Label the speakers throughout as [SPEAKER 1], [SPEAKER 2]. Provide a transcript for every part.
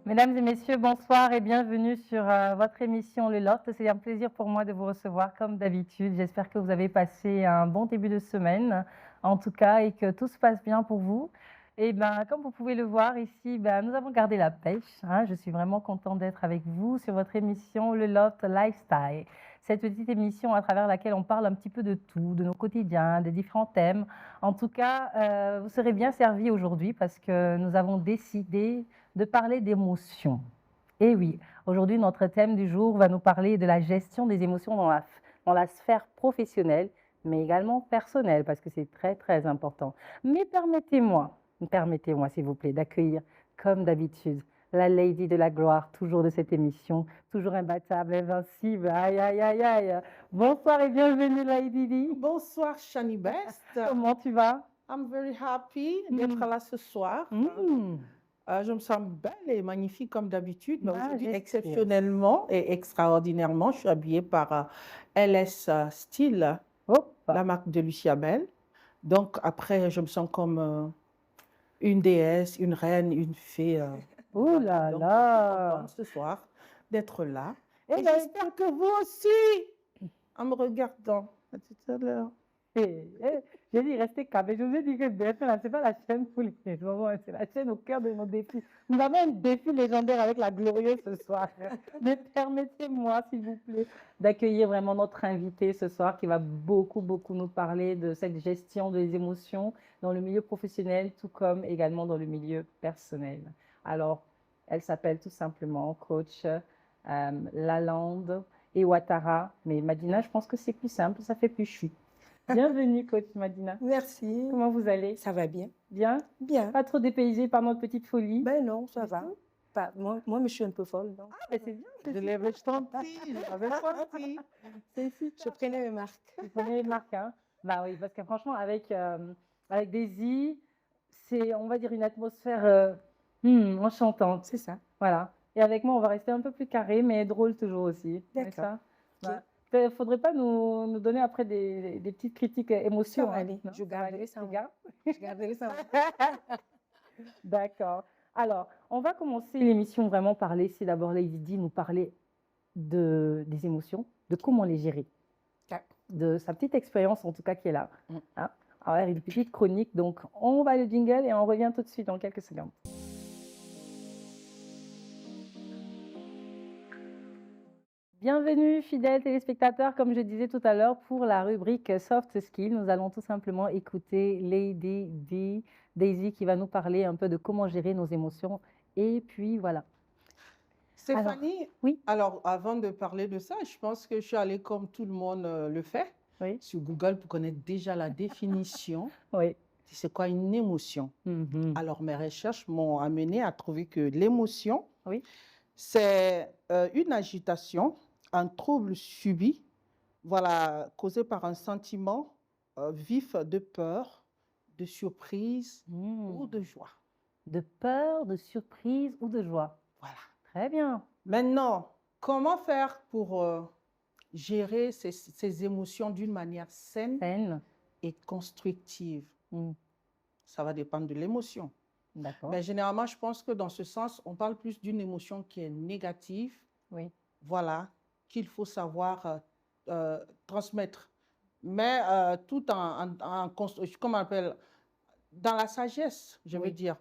[SPEAKER 1] Mesdames et messieurs, bonsoir et bienvenue sur votre émission Le Loft. C'est un plaisir pour moi de vous recevoir comme d'habitude. J'espère que vous avez passé un bon début de semaine, en tout cas, et que tout se passe bien pour vous. Et ben, comme vous pouvez le voir ici, ben, nous avons gardé la pêche, hein. Je suis vraiment contente d'être avec vous sur votre émission Le Loft Lifestyle. Cette petite émission à travers laquelle on parle un petit peu de tout, de nos quotidiens, des différents thèmes. En tout cas, vous serez bien servis aujourd'hui parce que nous avons décidé de parler d'émotions. Et oui, aujourd'hui, notre thème du jour va nous parler de la gestion des émotions dans la sphère professionnelle, mais également personnelle, parce que c'est très, très important. Mais permettez-moi, s'il vous plaît, d'accueillir, comme d'habitude, la lady de la gloire, toujours de cette émission, toujours imbattable, invincible. Aïe, aïe, aïe, aïe. Bonsoir et bienvenue, Lady Di.
[SPEAKER 2] Bonsoir, Shani Best.
[SPEAKER 1] Comment tu vas?
[SPEAKER 2] I'm very happy d'être là ce soir.
[SPEAKER 1] Mm.
[SPEAKER 2] Je me sens belle et magnifique comme d'habitude, mais
[SPEAKER 1] Ah,
[SPEAKER 2] aujourd'hui,
[SPEAKER 1] j'espère.
[SPEAKER 2] exceptionnellement et extraordinairement, je suis habillée par LS Style,
[SPEAKER 1] Hop.
[SPEAKER 2] la marque de Lucia Bell. Donc après, je me sens comme une déesse, une reine, une fée.
[SPEAKER 1] Ouh là
[SPEAKER 2] Donc,
[SPEAKER 1] là.
[SPEAKER 2] je suis contente ce soir d'être là.
[SPEAKER 1] Eh
[SPEAKER 2] Et
[SPEAKER 1] ben,
[SPEAKER 2] j'espère que vous aussi, en me regardant. À tout à l'heure.
[SPEAKER 1] j'ai dit restez calme. Et je vous ai dit que BFM, ce n'est pas la chaîne pour les moments, c'est la chaîne au cœur de nos défis. Nous avons un défi légendaire avec la glorieuse ce soir. Mais permettez-moi, s'il vous plaît, d'accueillir vraiment notre invité ce soir qui va beaucoup, beaucoup nous parler de cette gestion des émotions dans le milieu professionnel, tout comme également dans le milieu personnel. Alors, elle s'appelle tout simplement coach Lalande et Ouattara. Mais Madina, je pense que c'est plus simple, ça fait plus chou. Bienvenue, coach Madina.
[SPEAKER 3] Merci.
[SPEAKER 1] Comment vous allez?
[SPEAKER 3] Ça va bien?
[SPEAKER 1] Bien?
[SPEAKER 3] Bien.
[SPEAKER 1] Pas trop dépaysé par notre petite folie?
[SPEAKER 3] Ben non, ça
[SPEAKER 1] Du
[SPEAKER 3] va.
[SPEAKER 1] tout?
[SPEAKER 3] Pas, moi, je suis un peu folle. Donc.
[SPEAKER 1] Mais c'est bien,
[SPEAKER 2] Je l'avais senti, je l'avais senti.
[SPEAKER 1] c'est super.
[SPEAKER 3] Je prenais mes marques.
[SPEAKER 1] Vous prenez les marques, hein? Bah oui, parce que franchement, avec Daisy, c'est, on va dire, une atmosphère enchantante.
[SPEAKER 3] C'est ça.
[SPEAKER 1] Voilà. Et avec moi, on va rester un peu plus carré, mais drôle toujours aussi.
[SPEAKER 3] D'accord.
[SPEAKER 1] Ça?
[SPEAKER 3] Ok.
[SPEAKER 1] Il ne faudrait pas nous donner après des petites critiques émotions.
[SPEAKER 3] Ça va
[SPEAKER 1] Hein,
[SPEAKER 3] aller.
[SPEAKER 1] non?
[SPEAKER 3] Je garderai ça.
[SPEAKER 1] Tu gardes?
[SPEAKER 3] Je garderai ça.
[SPEAKER 1] D'accord. Alors, on va commencer l'émission vraiment par laisser d'abord Lady Di nous parler des émotions, de comment les gérer, de sa petite expérience en tout cas qui est là. Hein? Alors, une petite chronique, donc on va le jingle et on revient tout de suite dans quelques secondes. Bienvenue, fidèles téléspectateurs, comme je disais tout à l'heure, pour la rubrique Soft Skills. Nous allons tout simplement écouter Lady Di, Daisy, qui va nous parler un peu de comment gérer nos émotions. Et puis voilà.
[SPEAKER 2] Stéphanie,
[SPEAKER 1] oui.
[SPEAKER 2] Alors avant de parler de ça, je pense que je suis allée comme tout le monde le fait sur Google pour connaître déjà la définition.
[SPEAKER 1] Oui.
[SPEAKER 2] C'est quoi une émotion? Alors mes recherches m'ont amené à trouver que l'émotion, c'est une agitation, un trouble subi, voilà, causé par un sentiment vif de peur, de surprise ou de joie.
[SPEAKER 1] De peur, de surprise ou de joie.
[SPEAKER 2] Voilà.
[SPEAKER 1] Très bien.
[SPEAKER 2] Maintenant, comment faire pour gérer ces émotions d'une manière saine et constructive? Ça va dépendre de l'émotion.
[SPEAKER 1] D'accord.
[SPEAKER 2] Mais généralement, je pense que dans ce sens, on parle plus d'une émotion qui est négative.
[SPEAKER 1] Oui.
[SPEAKER 2] Voilà, qu'il faut savoir transmettre. Mais tout comme on appelle, dans la sagesse, je veux dire.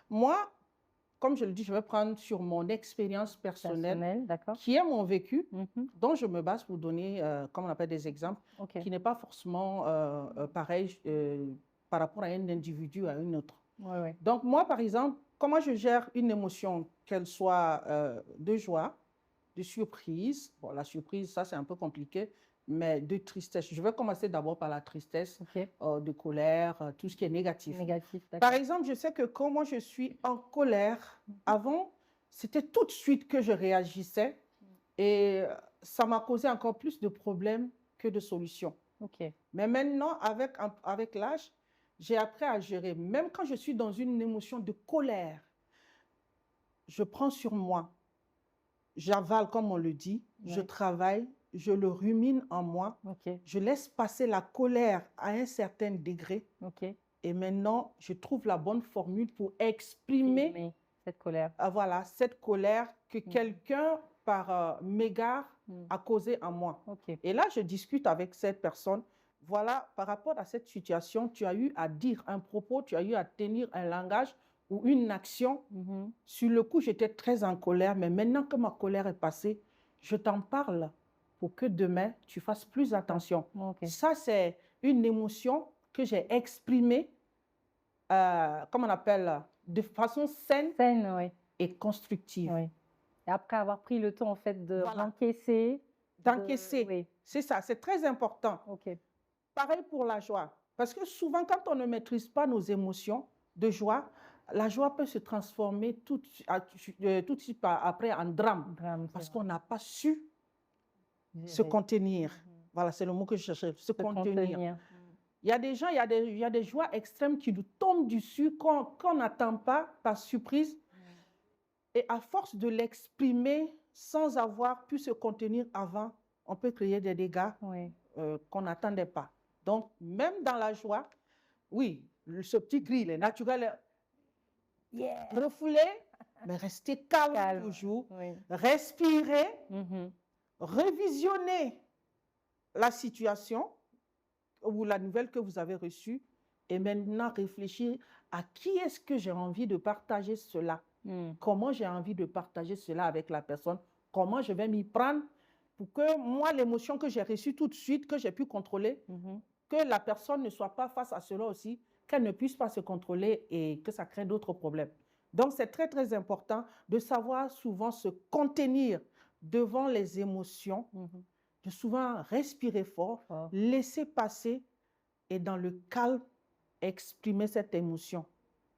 [SPEAKER 2] Moi, comme je le dis, je vais prendre sur mon expérience personnelle qui est mon vécu, dont je me base pour donner, comme on appelle, des exemples, qui n'est pas forcément pareil par rapport à un individu à un autre. Donc moi, par exemple, comment je gère une émotion, qu'elle soit de joie, de surprise. Bon, la surprise, ça c'est un peu compliqué, mais de tristesse. Je vais commencer d'abord par la tristesse, de colère, tout ce qui est négatif. Par exemple, je sais que quand moi je suis en colère, avant, c'était tout de suite que je réagissais et ça m'a causé encore plus de problèmes que de solutions. Mais maintenant, avec l'âge, j'ai appris à gérer. Même quand je suis dans une émotion de colère, je prends sur moi. J'avale, comme on le dit, je travaille, je le rumine en moi, je laisse passer la colère à un certain degré et maintenant, je trouve la bonne formule pour exprimer
[SPEAKER 1] Cette colère.
[SPEAKER 2] Voilà, cette colère que quelqu'un, par mégare, a causée en moi.
[SPEAKER 1] Ok.
[SPEAKER 2] Et là, je discute avec cette personne. Voilà, par rapport à cette situation, tu as eu à dire un propos, tu as eu à tenir un langage ou une action. Sur le coup, j'étais très en colère, mais maintenant que ma colère est passée, je t'en parle pour que demain, tu fasses plus attention.
[SPEAKER 1] Ok.
[SPEAKER 2] Ça, c'est une émotion que j'ai exprimée, comment on appelle, de façon saine
[SPEAKER 1] Saine, oui.
[SPEAKER 2] et constructive.
[SPEAKER 1] Oui. Et après avoir pris le temps, en fait,
[SPEAKER 2] Voilà.
[SPEAKER 1] d'encaisser.
[SPEAKER 2] D'encaisser.
[SPEAKER 1] Oui.
[SPEAKER 2] C'est ça, c'est très important.
[SPEAKER 1] Ok.
[SPEAKER 2] Pareil pour la joie. Parce que souvent, quand on ne maîtrise pas nos émotions de joie, la joie peut se transformer tout de suite après en drame.
[SPEAKER 1] Drame,
[SPEAKER 2] Parce
[SPEAKER 1] c'est
[SPEAKER 2] qu'on n'a pas su se
[SPEAKER 1] Gérer.
[SPEAKER 2] contenir. Voilà, c'est le mot que je cherchais, se contenir.
[SPEAKER 1] contenir.
[SPEAKER 2] Il y a des gens, il y a des joies extrêmes qui nous tombent dessus qu'on n'attend pas par surprise. Et à force de l'exprimer sans avoir pu se contenir avant, on peut créer des dégâts
[SPEAKER 1] Oui.
[SPEAKER 2] qu'on n'attendait pas. Donc, même dans la joie, oui, ce petit cri, il est naturel. Refouler, mais rester calme toujours.
[SPEAKER 1] Oui.
[SPEAKER 2] Respirer, revisionner la situation ou la nouvelle que vous avez reçue et maintenant réfléchir à qui est-ce que j'ai envie de partager cela. Comment j'ai envie de partager cela avec la personne, comment je vais m'y prendre pour que moi, l'émotion que j'ai reçue tout de suite, que j'ai pu contrôler, que la personne ne soit pas face à cela aussi, qu'elle ne puisse pas se contrôler et que ça crée d'autres problèmes. Donc, c'est très, très important de savoir souvent se contenir devant les émotions, de souvent respirer fort, laisser passer et dans le calme, exprimer cette émotion.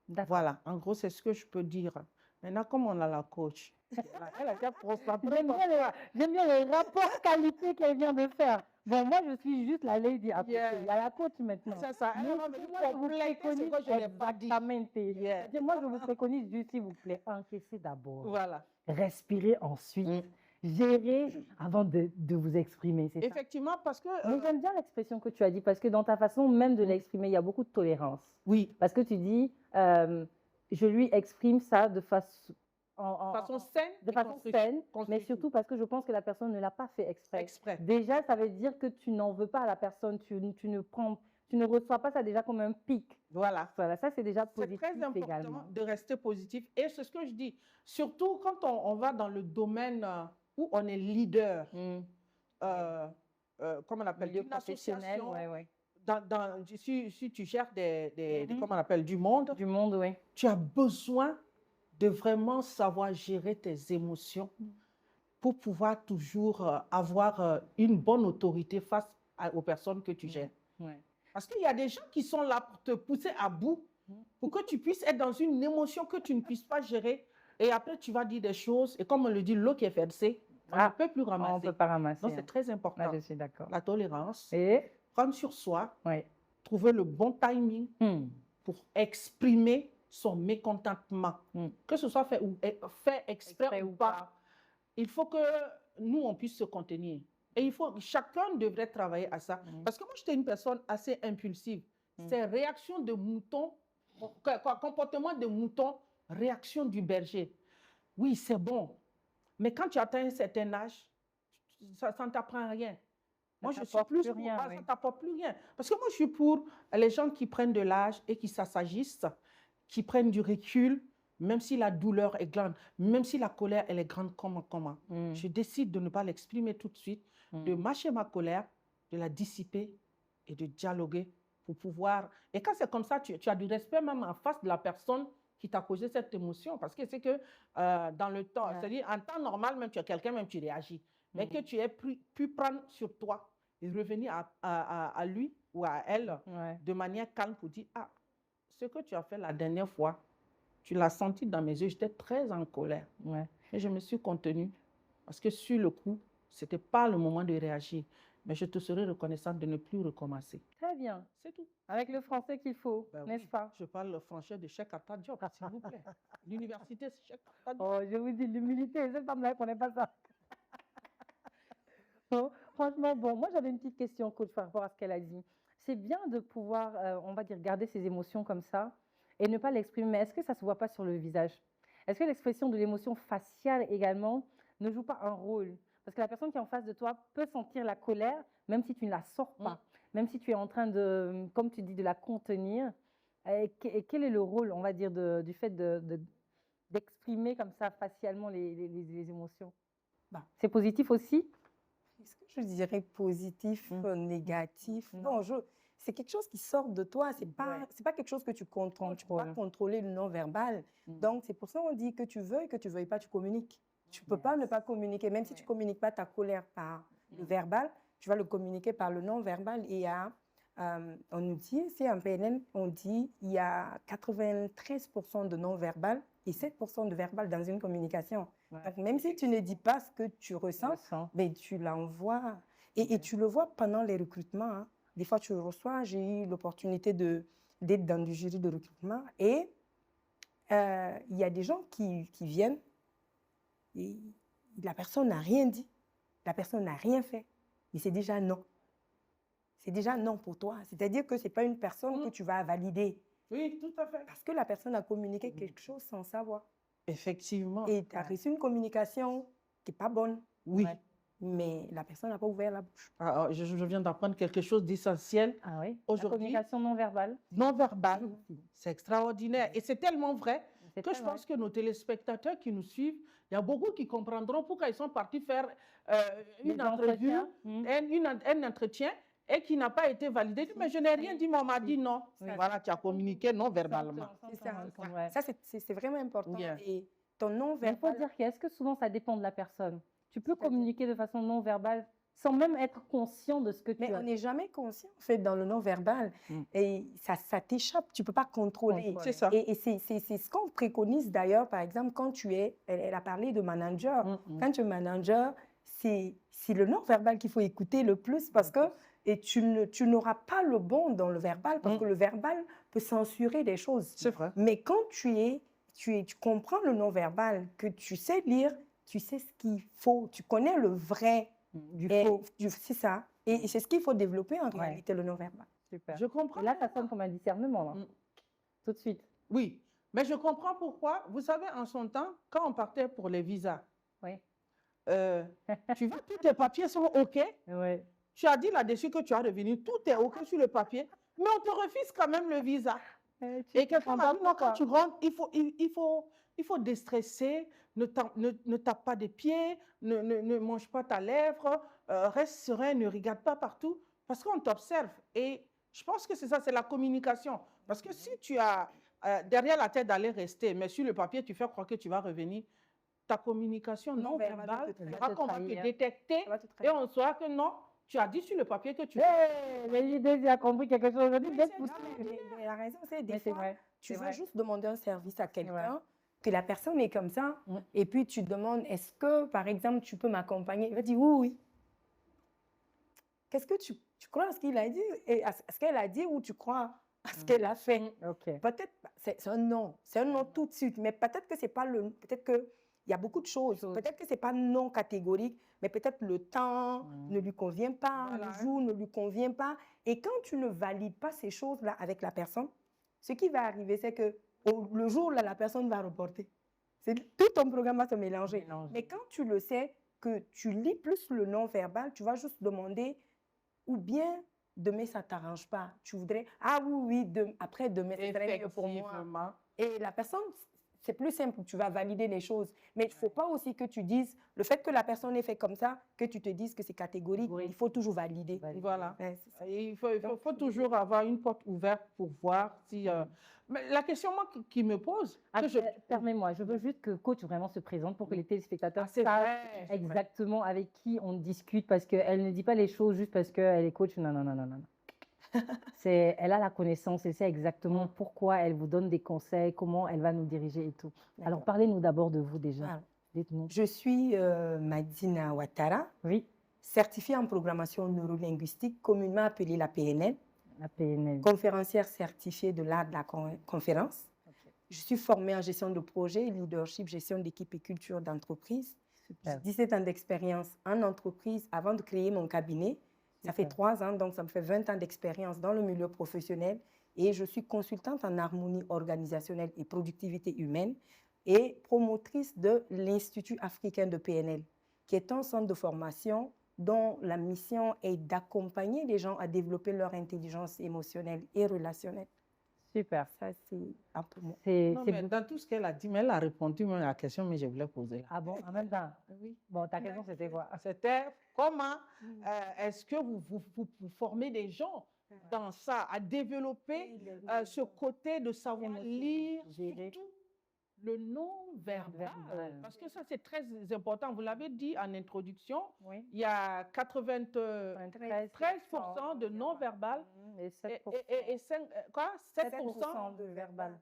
[SPEAKER 2] Voilà, en gros, c'est ce que je peux dire. Maintenant, comme on a la coach, elle a déjà concentré.
[SPEAKER 1] J'aime bien le rapport qualité qu'elle vient de faire. Bon, moi, je suis juste la lady. Après, il y a la coach maintenant.
[SPEAKER 2] C'est ça.
[SPEAKER 1] Mais moi, je vous préconise exactement. Moi, je vous préconise juste, s'il vous plaît, encaisser d'abord.
[SPEAKER 2] Voilà.
[SPEAKER 1] Respirer ensuite. Gérer avant de vous exprimer.
[SPEAKER 2] Effectivement, parce que...
[SPEAKER 1] Mais j'aime bien l'expression que tu as dit, parce que dans ta façon même de l'exprimer, il y a beaucoup de tolérance.
[SPEAKER 2] Oui.
[SPEAKER 1] Parce que tu dis, je lui exprime ça de façon
[SPEAKER 2] saine,
[SPEAKER 1] mais surtout parce que je pense que la personne ne l'a pas fait exprès. Déjà, ça veut dire que tu n'en veux pas à la personne, tu ne reçois pas ça déjà comme un pic.
[SPEAKER 2] Voilà.
[SPEAKER 1] Ça, c'est déjà positif.
[SPEAKER 2] C'est très important également de rester positif. Et c'est ce que je dis. Surtout quand on va dans le domaine où on est leader, comment on appelle, d'une association. Si tu gères comment on appelle, du monde,
[SPEAKER 1] oui.
[SPEAKER 2] Tu as besoin de vraiment savoir gérer tes émotions pour pouvoir toujours avoir une bonne autorité face aux personnes que tu gères. Parce qu'il y a des gens qui sont là pour te pousser à bout, pour que tu puisses être dans une émotion que tu ne puisses pas gérer. Et après, tu vas dire des choses. Et comme on le dit, l'eau qui est versée, on ne peut plus ramasser.
[SPEAKER 1] On ne peut pas ramasser.
[SPEAKER 2] Donc, c'est très important.
[SPEAKER 1] Là, je suis d'accord.
[SPEAKER 2] La tolérance,
[SPEAKER 1] et
[SPEAKER 2] prendre sur soi, trouver le bon timing pour exprimer son mécontentement. Que ce soit fait exprès ou pas, il faut que nous, on puisse se contenir. Et chacun devrait travailler à ça. Parce que moi, j'étais une personne assez impulsive. C'est réaction de mouton, comportement de mouton, réaction du berger. Oui, c'est bon. Mais quand tu atteins un certain âge, ça ne t'apprend rien. Moi, je suis plus pour ça ne t'apporte plus rien. Parce que moi, je suis pour les gens qui prennent de l'âge et qui s'assagissent, qui prennent du recul, même si la douleur est grande, même si la colère elle est grande, comment. Je décide de ne pas l'exprimer tout de suite, de mâcher ma colère, de la dissiper et de dialoguer pour pouvoir... Et quand c'est comme ça, tu as du respect même en face de la personne qui t'a causé cette émotion. Parce que c'est que dans le temps, c'est-à-dire en temps normal, même tu as quelqu'un, même tu réagis. Mais que tu aies pu prendre sur toi et revenir à lui ou à elle de manière calme pour dire, ah, ce que tu as fait la dernière fois, tu l'as senti dans mes yeux, j'étais très en colère. Et je me suis contenue parce que sur le coup, ce n'était pas le moment de réagir. Mais je te serai reconnaissante de ne plus recommencer.
[SPEAKER 1] Très bien.
[SPEAKER 2] C'est tout.
[SPEAKER 1] Avec le français qu'il faut, n'est-ce pas?
[SPEAKER 2] Je parle le français de Cheikh Anta Diop, s'il vous plaît. L'université, c'est Cheikh Anta Diop.
[SPEAKER 1] Oh, je vous dis, l'humilité, cette femme-là, elle ne connaît pas ça. Bon, franchement, moi, j'avais une petite question, coach, par rapport à ce qu'elle a dit. C'est bien de pouvoir, on va dire, garder ses émotions comme ça et ne pas l'exprimer. Mais est-ce que ça ne se voit pas sur le visage? est-ce que l'expression de l'émotion faciale également ne joue pas un rôle? Parce que la personne qui est en face de toi peut sentir la colère, même si tu ne la sors pas, même si tu es en train de, comme tu dis, de la contenir. Et quel est le rôle, on va dire, du fait d'exprimer comme ça facialement les émotions?
[SPEAKER 3] Bah.
[SPEAKER 1] C'est positif aussi?
[SPEAKER 3] Est-ce que je dirais positif, négatif? Non, c'est quelque chose qui sort de toi. C'est pas quelque chose que tu contrôles. Tu peux pas contrôler le non-verbal. Donc, c'est pour ça qu'on dit que tu veuilles pas, tu communiques. Tu peux pas ne pas communiquer. Même si tu communiques pas ta colère par le verbal, tu vas le communiquer par le non-verbal. Et il y a, on nous dit, c'est en PNL, on dit il y a 93% de non-verbal et 7% de verbal dans une communication. Donc, même si tu ne dis pas ce que tu ressens, mais tu l'envoies. Et tu le vois pendant les recrutements. Hein. Des fois, tu le reçois. J'ai eu l'opportunité d'être dans du jury de recrutement. Et il y a des gens qui viennent et la personne n'a rien dit. La personne n'a rien fait. Mais c'est déjà non. C'est déjà non pour toi. C'est-à-dire que ce n'est pas une personne que tu vas valider.
[SPEAKER 2] Oui, tout à fait.
[SPEAKER 3] Parce que la personne a communiqué quelque chose sans savoir.
[SPEAKER 2] Effectivement.
[SPEAKER 3] Et tu as reçu une communication qui n'est pas bonne.
[SPEAKER 2] Oui.
[SPEAKER 3] Mais la personne n'a pas ouvert la bouche.
[SPEAKER 2] Alors, je viens d'apprendre quelque chose d'essentiel aujourd'hui.
[SPEAKER 1] La communication non verbale.
[SPEAKER 2] Non verbale, c'est extraordinaire. Et c'est tellement vrai que je pense que nos téléspectateurs qui nous suivent, il y a beaucoup qui comprendront pourquoi ils sont partis faire une entrevue, un entretien, et qui n'a pas été validé. Mais je n'ai rien dit, mais on m'a dit non. Voilà, tu as communiqué non verbalement.
[SPEAKER 3] Ça, c'est vraiment important. Et ton non verbal.
[SPEAKER 1] Il faut dire qu'est-ce que souvent ça dépend de la personne. Tu peux communiquer de façon non verbale sans même être conscient de ce que tu as.
[SPEAKER 3] Mais on n'est jamais conscient, en fait, dans le non-verbal. Et ça t'échappe, tu ne peux pas contrôler.
[SPEAKER 2] C'est ça.
[SPEAKER 3] Et c'est ce qu'on préconise d'ailleurs, par exemple, quand tu es, elle a parlé de manager. Quand tu es manager, c'est le non-verbal qu'il faut écouter le plus parce que tu n'auras pas le bon dans le verbal parce que le verbal peut censurer des choses.
[SPEAKER 2] C'est vrai.
[SPEAKER 3] Mais quand tu comprends le non-verbal, que tu sais lire, tu sais ce qu'il faut, tu connais le vrai
[SPEAKER 1] du faux.
[SPEAKER 3] C'est ça. Et c'est ce qu'il faut développer en réalité, le non-verbal.
[SPEAKER 1] Super.
[SPEAKER 2] Je comprends.
[SPEAKER 1] Et là, ça sonne comme un discernement, là. Tout de suite.
[SPEAKER 2] Oui, mais je comprends pourquoi. Vous savez, en son temps, quand on partait pour les visas, tu vois, tous tes papiers sont OK. Tu as dit là-dessus que tu as revenu, tout est OK sur le papier, mais on te refuse quand même le visa. Et quelqu'un m'a dit, non, quand tu rentres, il faut déstresser, ne tape pas des pieds, ne mange pas ta lèvre, reste serein, ne regarde pas partout, parce qu'on t'observe. Et je pense que c'est ça, c'est la communication. Parce que si tu as derrière la tête d'aller rester, mais sur le papier, tu fais croire que tu vas revenir, ta communication non verbale fera qu'on va te détecter et on saura que non, tu as dit sur le papier que tu...
[SPEAKER 1] Mais l'idée, j'ai compris quelque chose.
[SPEAKER 3] Mais la raison, c'est des fois, tu veux juste demander un service à quelqu'un, que la personne est comme ça, et puis tu demandes, est-ce que, par exemple, tu peux m'accompagner? Il va dire oui. Qu'est-ce que tu crois à ce qu'il a dit, et à ce qu'elle a dit, ou tu crois à ce qu'elle a fait? Peut-être, c'est un non tout de suite, mais peut-être que c'est pas le... Peut-être que il y a beaucoup de choses. Peut-être que ce n'est pas non catégorique, mais peut-être le temps ne lui convient pas, le jour ne lui convient pas. Et quand tu ne valides pas ces choses-là avec la personne, ce qui va arriver, c'est que le jour là, la personne va reporter. Tout ton programme va se mélanger. Mais quand tu le sais, que tu lis plus le non-verbal, tu vas juste demander, ou bien demain, ça ne t'arrange pas. Tu voudrais, ah oui, après demain, c'est très mieux pour moi. Et la personne... C'est plus simple, tu vas valider les choses. Mais il ne faut pas aussi que tu dises, le fait que la personne ait fait comme ça, que tu te dises que c'est catégorique. Il faut toujours valider.
[SPEAKER 2] Voilà. Il faut toujours avoir une porte ouverte pour voir si... Mais la question moi, qui me pose...
[SPEAKER 1] Permets-moi, je veux juste que coach vraiment se présente pour que les téléspectateurs sachent exactement avec qui on discute, parce qu'elle ne dit pas les choses juste parce qu'elle est coach. Non. Elle a la connaissance, elle sait exactement pourquoi elle vous donne des conseils, comment elle va nous diriger et tout. Alors, parlez-nous d'abord de vous déjà. Dites-nous.
[SPEAKER 3] Je suis Madina Ouattara, certifiée en programmation neurolinguistique, communément appelée la PNL.
[SPEAKER 1] La PNL.
[SPEAKER 3] Conférencière certifiée de l'art de la conférence. Je suis formée en gestion de projet, leadership, gestion d'équipe et culture d'entreprise. J'ai 17 ans d'expérience en entreprise avant de créer mon cabinet. Ça fait 3 ans, donc ça me fait 20 ans d'expérience dans le milieu professionnel et je suis consultante en harmonie organisationnelle et productivité humaine. et promotrice de l'Institut africain de PNL, qui est un centre de formation dont la mission est d'accompagner les gens à développer leur intelligence émotionnelle et relationnelle.
[SPEAKER 1] Super.
[SPEAKER 3] Ça, c'est un peu moi.
[SPEAKER 2] Non, mais dans tout ce qu'elle a dit, mais elle a répondu même à la question que je voulais poser. Là.
[SPEAKER 1] Ah bon, en même temps?
[SPEAKER 2] Oui.
[SPEAKER 1] Bon, ta question, c'était quoi?
[SPEAKER 2] C'était comment est-ce que vous formez des gens dans ça, à développer ce côté de savoir lire, surtout le non-verbal. Parce que ça, c'est très important. Vous l'avez dit en introduction, il y a 93% de non-verbal
[SPEAKER 1] et 7%,
[SPEAKER 2] et 7%
[SPEAKER 3] de verbal.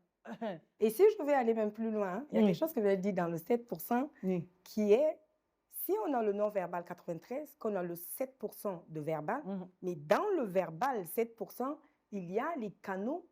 [SPEAKER 3] Et si je vais aller même plus loin, il y a quelque chose que je dit dans le 7% qui est, si on a le non-verbal 93, qu'on a le 7% de verbal, mais dans le verbal 7%, il y a les canaux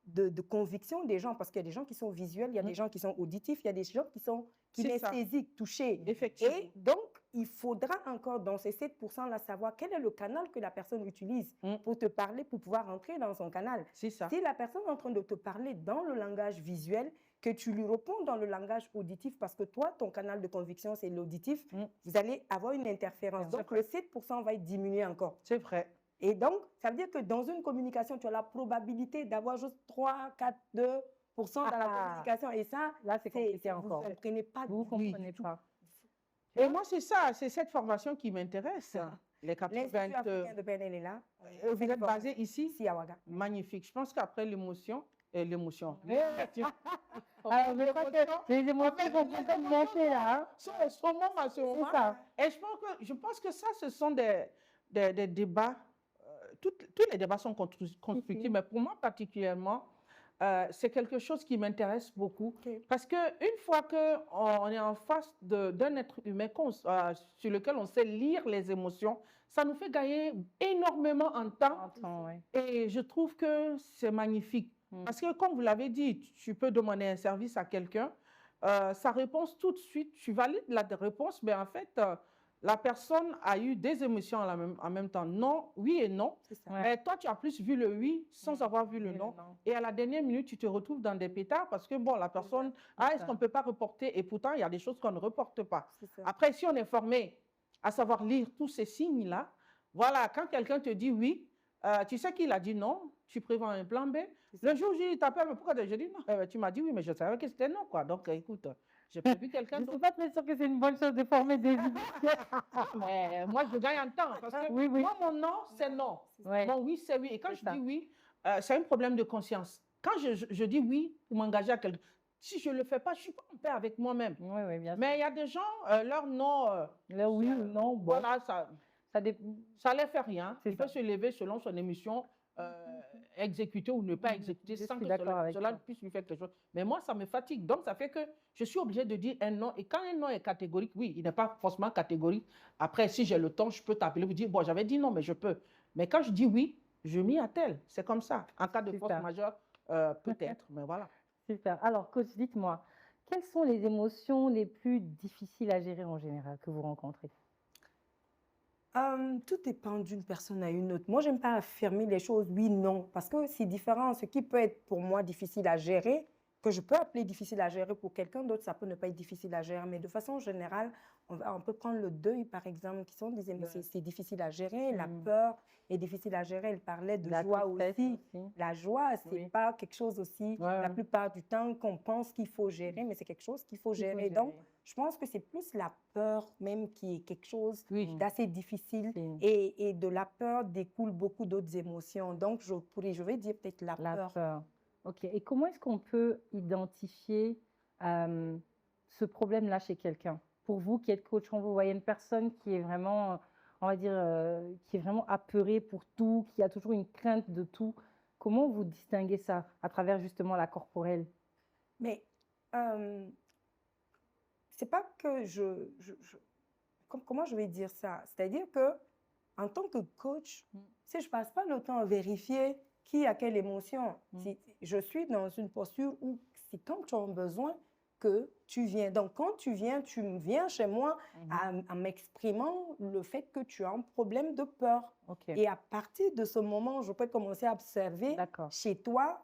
[SPEAKER 3] de conviction des gens, parce qu'il y a des gens qui sont visuels, il y a des gens qui sont auditifs, il y a des gens qui sont kinesthésiques, touchés.
[SPEAKER 2] Effectivement.
[SPEAKER 3] Et donc, il faudra encore dans ces 7%-là savoir quel est le canal que la personne utilise pour te parler, pour pouvoir entrer dans son canal.
[SPEAKER 2] C'est ça.
[SPEAKER 3] Si la personne est en train de te parler dans le langage visuel, que tu lui réponds dans le langage auditif, parce que toi, ton canal de conviction, c'est l'auditif, vous allez avoir une interférence. Donc, le 7% va être diminué encore.
[SPEAKER 2] C'est vrai.
[SPEAKER 3] Et donc, ça veut dire que dans une communication, tu as la probabilité d'avoir juste 3, 4, 2% dans la communication. Et ça,
[SPEAKER 1] là, c'est compliqué encore.
[SPEAKER 3] Vous ne comprenez pas.
[SPEAKER 1] Vous ne comprenez pas.
[SPEAKER 2] Et moi, c'est ça, c'est cette formation qui m'intéresse. Les 80...
[SPEAKER 3] L'Institut africain de PNL est là.
[SPEAKER 2] Vous êtes basé ici?
[SPEAKER 3] Ici, à Ouaga.
[SPEAKER 2] Magnifique. Je pense qu'après l'émotion... l'émotion.
[SPEAKER 1] Alors, je crois que les émotions vont peut-être monter là.
[SPEAKER 2] C'est ça. Et je pense que ça, ce sont des débats. Tous les débats sont constructifs, mais pour moi particulièrement, c'est quelque chose qui m'intéresse beaucoup. Parce qu'une fois qu'on est en face d'un être humain sur lequel on sait lire les émotions, ça nous fait gagner énormément en temps. Et je trouve que c'est magnifique. Parce que, comme vous l'avez dit, tu peux demander un service à quelqu'un, sa réponse tout de suite, tu valides la réponse, mais en fait, la personne a eu des émotions en même temps, non, oui et non. Et toi, tu as plus vu le oui sans avoir vu le non. Et à la dernière minute, tu te retrouves dans des pétards parce que, bon, la personne, est-ce qu'on ne peut pas reporter? Et pourtant, il y a des choses qu'on ne reporte pas. Après, si on est formé à savoir lire tous ces signes-là, voilà, quand quelqu'un te dit oui, tu sais qu'il a dit non, tu prévois un plan B. Le jour où il t'appelle, mais pourquoi je dis non? Tu m'as dit oui, mais je savais que c'était non, quoi. Donc, écoute, j'ai prévu quelqu'un.
[SPEAKER 1] Je ne suis pas très sûre que c'est une bonne chose de former des
[SPEAKER 2] mais moi, je gagne en temps. Parce que moi, mon non, c'est non. Mon oui, c'est oui. Et quand je dis oui, c'est un problème de conscience. Quand je dis oui pour m'engager à quelqu'un, si je ne le fais pas, je ne suis pas en paix avec moi-même. Mais il y a des gens, leur non,
[SPEAKER 1] leur oui ou non, bon.
[SPEAKER 2] Voilà, ça ne les fait rien. Il peut se lever selon son émission, exécuter ou ne pas exécuter sans que cela puisse lui faire quelque chose. Mais moi, ça me fatigue. Donc, ça fait que je suis obligée de dire un non. Et quand un non est catégorique, oui, il n'est pas forcément catégorique. Après, si j'ai le temps, je peux t'appeler, vous dire, bon, j'avais dit non, mais je peux. Mais quand je dis oui, je m'y attelle. C'est comme ça. En cas de force majeure, peut-être, mais voilà.
[SPEAKER 1] Super. Alors, coach, dites-moi, quelles sont les émotions les plus difficiles à gérer en général que vous rencontrez?
[SPEAKER 3] Tout dépend d'une personne à une autre. Moi, je n'aime pas affirmer les choses oui, non, parce que c'est différent. Ce qui peut être pour moi difficile à gérer, que je peux appeler difficile à gérer pour quelqu'un d'autre, ça peut ne pas être difficile à gérer. Mais de façon générale, on peut prendre le deuil, par exemple, qui sont des émotions. C'est difficile à gérer. La peur est difficile à gérer. Elle parlait de joie aussi. La joie, ce n'est pas quelque chose aussi, la plupart du temps, qu'on pense qu'il faut gérer, mais c'est quelque chose qu'il faut gérer. Donc, je pense que c'est plus la peur même qui est quelque chose d'assez difficile. Et de la peur découle beaucoup d'autres émotions. Donc, je vais dire peut-être la peur.
[SPEAKER 1] OK. Et comment est-ce qu'on peut identifier ce problème-là chez quelqu'un? Pour vous qui êtes coach, quand vous voyez une personne qui est vraiment, on va dire, qui est vraiment apeurée pour tout, qui a toujours une crainte de tout, comment vous distinguez ça à travers justement la corporelle?
[SPEAKER 3] Mais c'est pas que comment je vais dire ça? C'est-à-dire que en tant que coach, si je passe pas le temps à vérifier qui a quelle émotion, si je suis dans une posture où c'est quand tu as besoin que tu viens. Donc, quand tu viens chez moi en m'exprimant le fait que tu as un problème de peur. Et à partir de ce moment, je peux commencer à observer chez toi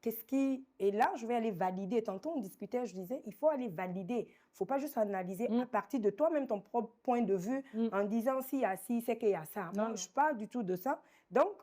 [SPEAKER 3] qu'est-ce qui est là, je vais aller valider. Tantôt, on discutait, je disais, il faut aller valider. Il ne faut pas juste analyser à partir de toi-même ton propre point de vue en disant s'il y a ci, c'est qu'il y a ça. Moi, je ne suis pas du tout de ça. Donc,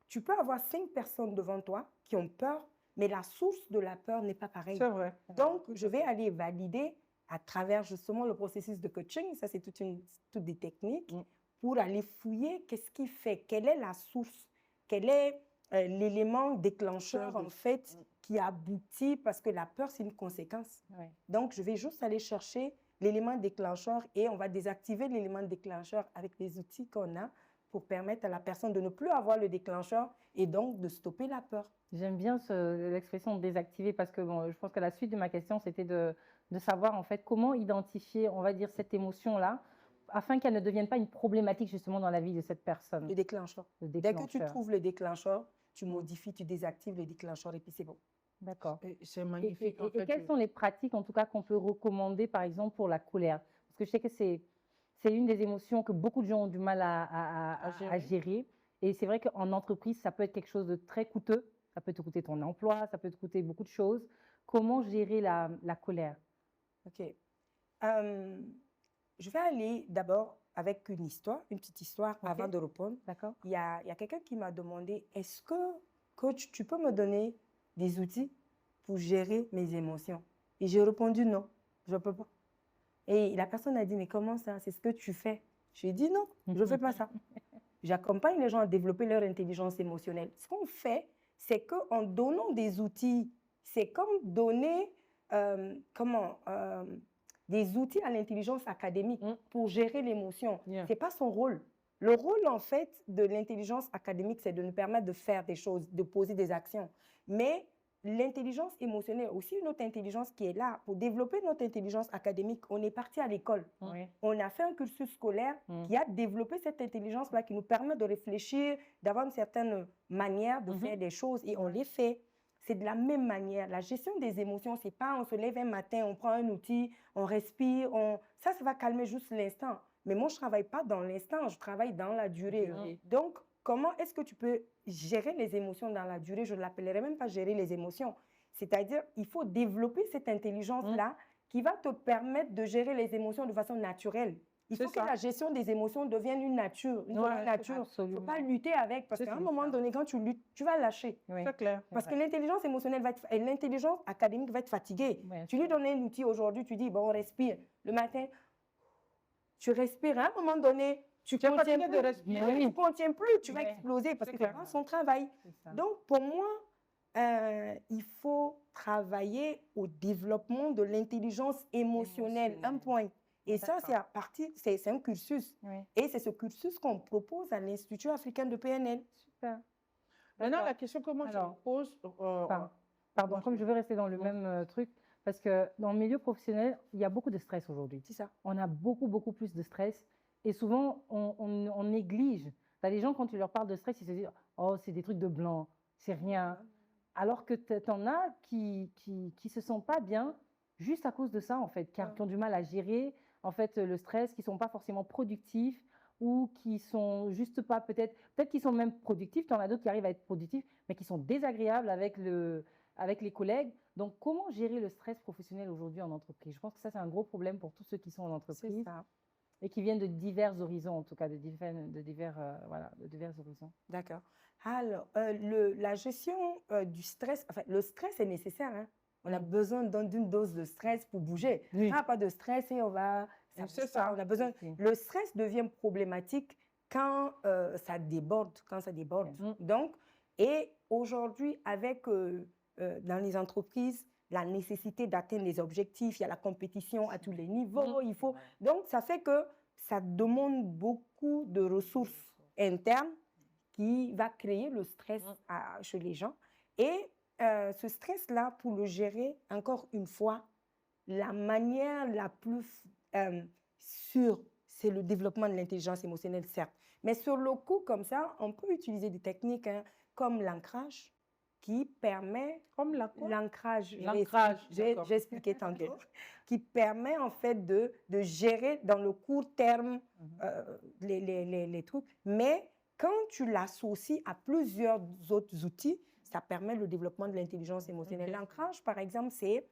[SPEAKER 3] tu peux avoir 5 personnes devant toi qui ont peur, mais la source de la peur n'est pas pareille.
[SPEAKER 2] C'est vrai.
[SPEAKER 3] Donc, je vais aller valider à travers justement le processus de coaching, ça c'est toutes des techniques, pour aller fouiller qu'est-ce qui fait, quelle est la source, quel est l'élément déclencheur en fait qui aboutit, parce que la peur c'est une conséquence. Donc, je vais juste aller chercher l'élément déclencheur et on va désactiver l'élément déclencheur avec les outils qu'on a pour permettre à la personne de ne plus avoir le déclencheur et donc de stopper la peur.
[SPEAKER 1] J'aime bien l'expression désactiver parce que bon, je pense que la suite de ma question, c'était de savoir en fait comment identifier, on va dire, cette émotion-là afin qu'elle ne devienne pas une problématique justement dans la vie de cette personne.
[SPEAKER 3] Le déclencheur. Dès que tu trouves le déclencheur, tu modifies, tu désactives le déclencheur et puis c'est bon.
[SPEAKER 1] D'accord.
[SPEAKER 2] C'est magnifique.
[SPEAKER 1] Et quelles sont les pratiques en tout cas qu'on peut recommander par exemple pour la colère? Parce que je sais que c'est une des émotions que beaucoup de gens ont du mal à gérer. Et c'est vrai qu'en entreprise, ça peut être quelque chose de très coûteux. Ça peut te coûter ton emploi, ça peut te coûter beaucoup de choses. Comment gérer la colère?
[SPEAKER 3] OK. Je vais aller d'abord avec une histoire, une petite histoire avant de répondre.
[SPEAKER 1] D'accord.
[SPEAKER 3] Il y a quelqu'un qui m'a demandé, est-ce que, coach, tu peux me donner des outils pour gérer mes émotions? Et j'ai répondu non, je ne peux pas. Et la personne a dit, mais comment ça? C'est ce que tu fais. J'ai dit non, je ne fais pas ça. J'accompagne les gens à développer leur intelligence émotionnelle. Ce qu'on fait, c'est qu'en donnant des outils, c'est comme donner des outils à l'intelligence académique pour gérer l'émotion. Ce n'est pas son rôle. Le rôle, en fait, de l'intelligence académique, c'est de nous permettre de faire des choses, de poser des actions. Mais l'intelligence émotionnelle, aussi une autre intelligence qui est là. Pour développer notre intelligence académique, on est parti à l'école. On a fait un cursus scolaire qui a développé cette intelligence-là, qui nous permet de réfléchir, d'avoir une certaine manière de faire des choses, et on les fait. C'est de la même manière. La gestion des émotions, c'est pas on se lève un matin, on prend un outil, on respire, ça va calmer juste l'instant. Mais moi, je ne travaille pas dans l'instant, je travaille dans la durée. Donc, comment est-ce que tu peux gérer les émotions dans la durée? Je ne l'appellerai même pas gérer les émotions. C'est-à-dire, il faut développer cette intelligence-là qui va te permettre de gérer les émotions de façon naturelle. Il faut que la gestion des émotions devienne une nature. Il ne faut pas lutter avec, parce qu'à un moment donné, quand tu luttes, tu vas lâcher.
[SPEAKER 2] C'est clair.
[SPEAKER 3] Parce que l'intelligence émotionnelle et l'intelligence académique va être fatiguée. Tu lui donnes un outil aujourd'hui, tu dis, bon, on respire. Le matin, tu respires. À un moment donné, tu ne contiens plus, tu vas exploser parce que c'est pas son travail. Donc, pour moi, il faut travailler au développement de l'intelligence émotionnelle. Un point. Et ça, c'est un cursus. Et c'est ce cursus qu'on propose à l'Institut africain de PNL.
[SPEAKER 1] Super.
[SPEAKER 2] Maintenant, la question que moi je pose...
[SPEAKER 1] Pardon, comme je veux rester dans le même truc, parce que dans le milieu professionnel, il y a beaucoup de stress aujourd'hui.
[SPEAKER 3] C'est ça.
[SPEAKER 1] On a beaucoup plus de stress. Et souvent, on néglige. Tu as des gens, quand tu leur parles de stress, ils se disent « Oh, c'est des trucs de blanc, c'est rien. » Alors que tu en as qui se sentent pas bien juste à cause de ça, en fait, qui ont du mal à gérer en fait, le stress, qui ne sont pas forcément productifs ou qui sont juste pas, peut-être qu'ils sont même productifs. Tu en as d'autres qui arrivent à être productifs, mais qui sont désagréables avec les collègues. Donc, comment gérer le stress professionnel aujourd'hui en entreprise? Je pense que ça, c'est un gros problème pour tous ceux qui sont en entreprise et qui viennent de divers horizons, en tout cas, de divers horizons.
[SPEAKER 3] D'accord. Alors, la gestion du stress, enfin, le stress est nécessaire, hein. On a besoin d'une dose de stress pour bouger. Pas de stress et on va... C'est ça. On a besoin... Le stress devient problématique quand ça déborde. Donc, et aujourd'hui, avec dans les entreprises, la nécessité d'atteindre les objectifs, il y a la compétition à tous les niveaux. Donc, ça fait que ça demande beaucoup de ressources internes qui va créer le stress chez les gens. Et ce stress-là, pour le gérer, encore une fois, la manière la plus sûre, c'est le développement de l'intelligence émotionnelle, certes. Mais sur le coup, comme ça, on peut utiliser des techniques comme l'ancrage, qui permet...
[SPEAKER 2] Comme
[SPEAKER 3] l'ancrage,
[SPEAKER 2] j'ai
[SPEAKER 3] expliqué tantôt, qui permet en fait de gérer dans le court terme les trucs. Mais quand tu l'associes à plusieurs autres outils, ça permet le développement de l'intelligence émotionnelle.
[SPEAKER 2] Ok.
[SPEAKER 3] L'ancrage, par exemple, c'est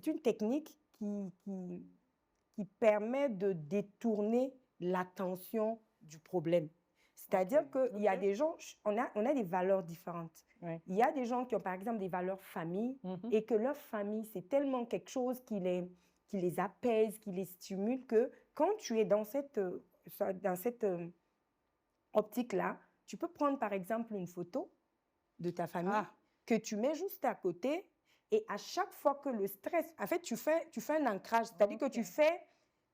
[SPEAKER 3] une technique qui permet de détourner l'attention du problème. C'est-à-dire qu'il y a
[SPEAKER 2] Ok.
[SPEAKER 3] des gens, on a des valeurs différentes.
[SPEAKER 2] Ouais.
[SPEAKER 3] Il y a des gens qui ont, par exemple, des valeurs famille
[SPEAKER 2] Mhm.
[SPEAKER 3] et que leur famille, c'est tellement quelque chose qui les apaise, qui les stimule, que quand tu es dans cette optique-là, tu peux prendre, par exemple, une photo de ta famille
[SPEAKER 2] Ah.
[SPEAKER 3] que tu mets juste à côté et à chaque fois que le stress, en fait, tu fais un ancrage, c'est-à-dire que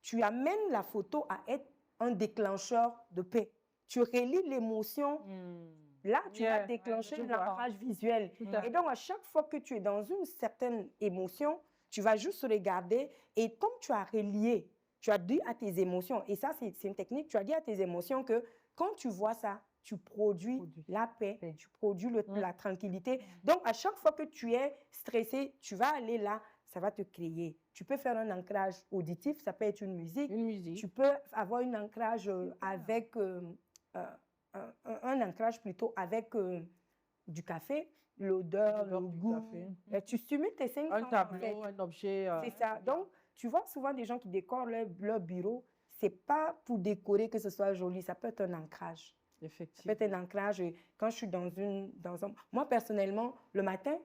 [SPEAKER 3] tu amènes la photo à être un déclencheur de paix. Tu relis l'émotion. Là, tu vas déclencher
[SPEAKER 2] je vois.
[SPEAKER 3] l'ancrage visuel.
[SPEAKER 2] Tout à
[SPEAKER 3] Et
[SPEAKER 2] fait.
[SPEAKER 3] donc, à chaque fois que tu es dans une certaine émotion, tu vas juste regarder et comme tu as relié, tu as dit à tes émotions, et ça, c'est une technique, tu as dit à tes émotions que quand tu vois ça, tu produis la paix, tu produis la tranquillité. Donc, à chaque fois que tu es stressé, tu vas aller là, ça va te créer. Tu peux faire un ancrage auditif, ça peut être une musique.
[SPEAKER 2] Une musique.
[SPEAKER 3] Tu peux avoir un ancrage avec un ancrage plutôt avec du café, l'odeur, le
[SPEAKER 2] du
[SPEAKER 3] goût.
[SPEAKER 2] café.
[SPEAKER 3] Tu stimules tes cinq
[SPEAKER 2] Un
[SPEAKER 3] sens, en
[SPEAKER 2] tableau,
[SPEAKER 3] fait.
[SPEAKER 2] un objet.
[SPEAKER 3] C'est ça. Donc, tu vois souvent des gens qui décorent leur bureau. C'est pas pour décorer que ce soit joli. Ça peut être un ancrage. Ça
[SPEAKER 2] Effectivement.
[SPEAKER 3] peut être un ancrage. Quand je suis dans un... Moi, personnellement, le matin,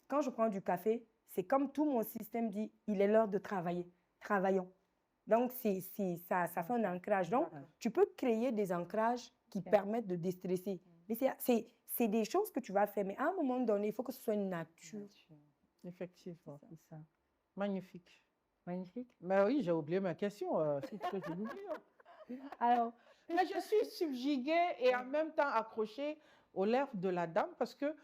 [SPEAKER 3] quand je prends du café, c'est comme tout mon système dit, il est l'heure de travailler. Travaillons. Donc, ça fait un ancrage. Donc, tu peux créer des ancrages qui permettent de déstresser. Mais c'est des choses que tu vas faire. Mais à un moment donné, il faut que ce soit une nature.
[SPEAKER 2] Effectivement.
[SPEAKER 1] C'est ça.
[SPEAKER 2] Magnifique.
[SPEAKER 1] Magnifique.
[SPEAKER 2] Mais oui, j'ai oublié ma question. C'est ce que j'ai oublié.
[SPEAKER 1] Alors,
[SPEAKER 2] Mais je suis subjuguée et en même temps accrochée aux lèvres de la dame parce que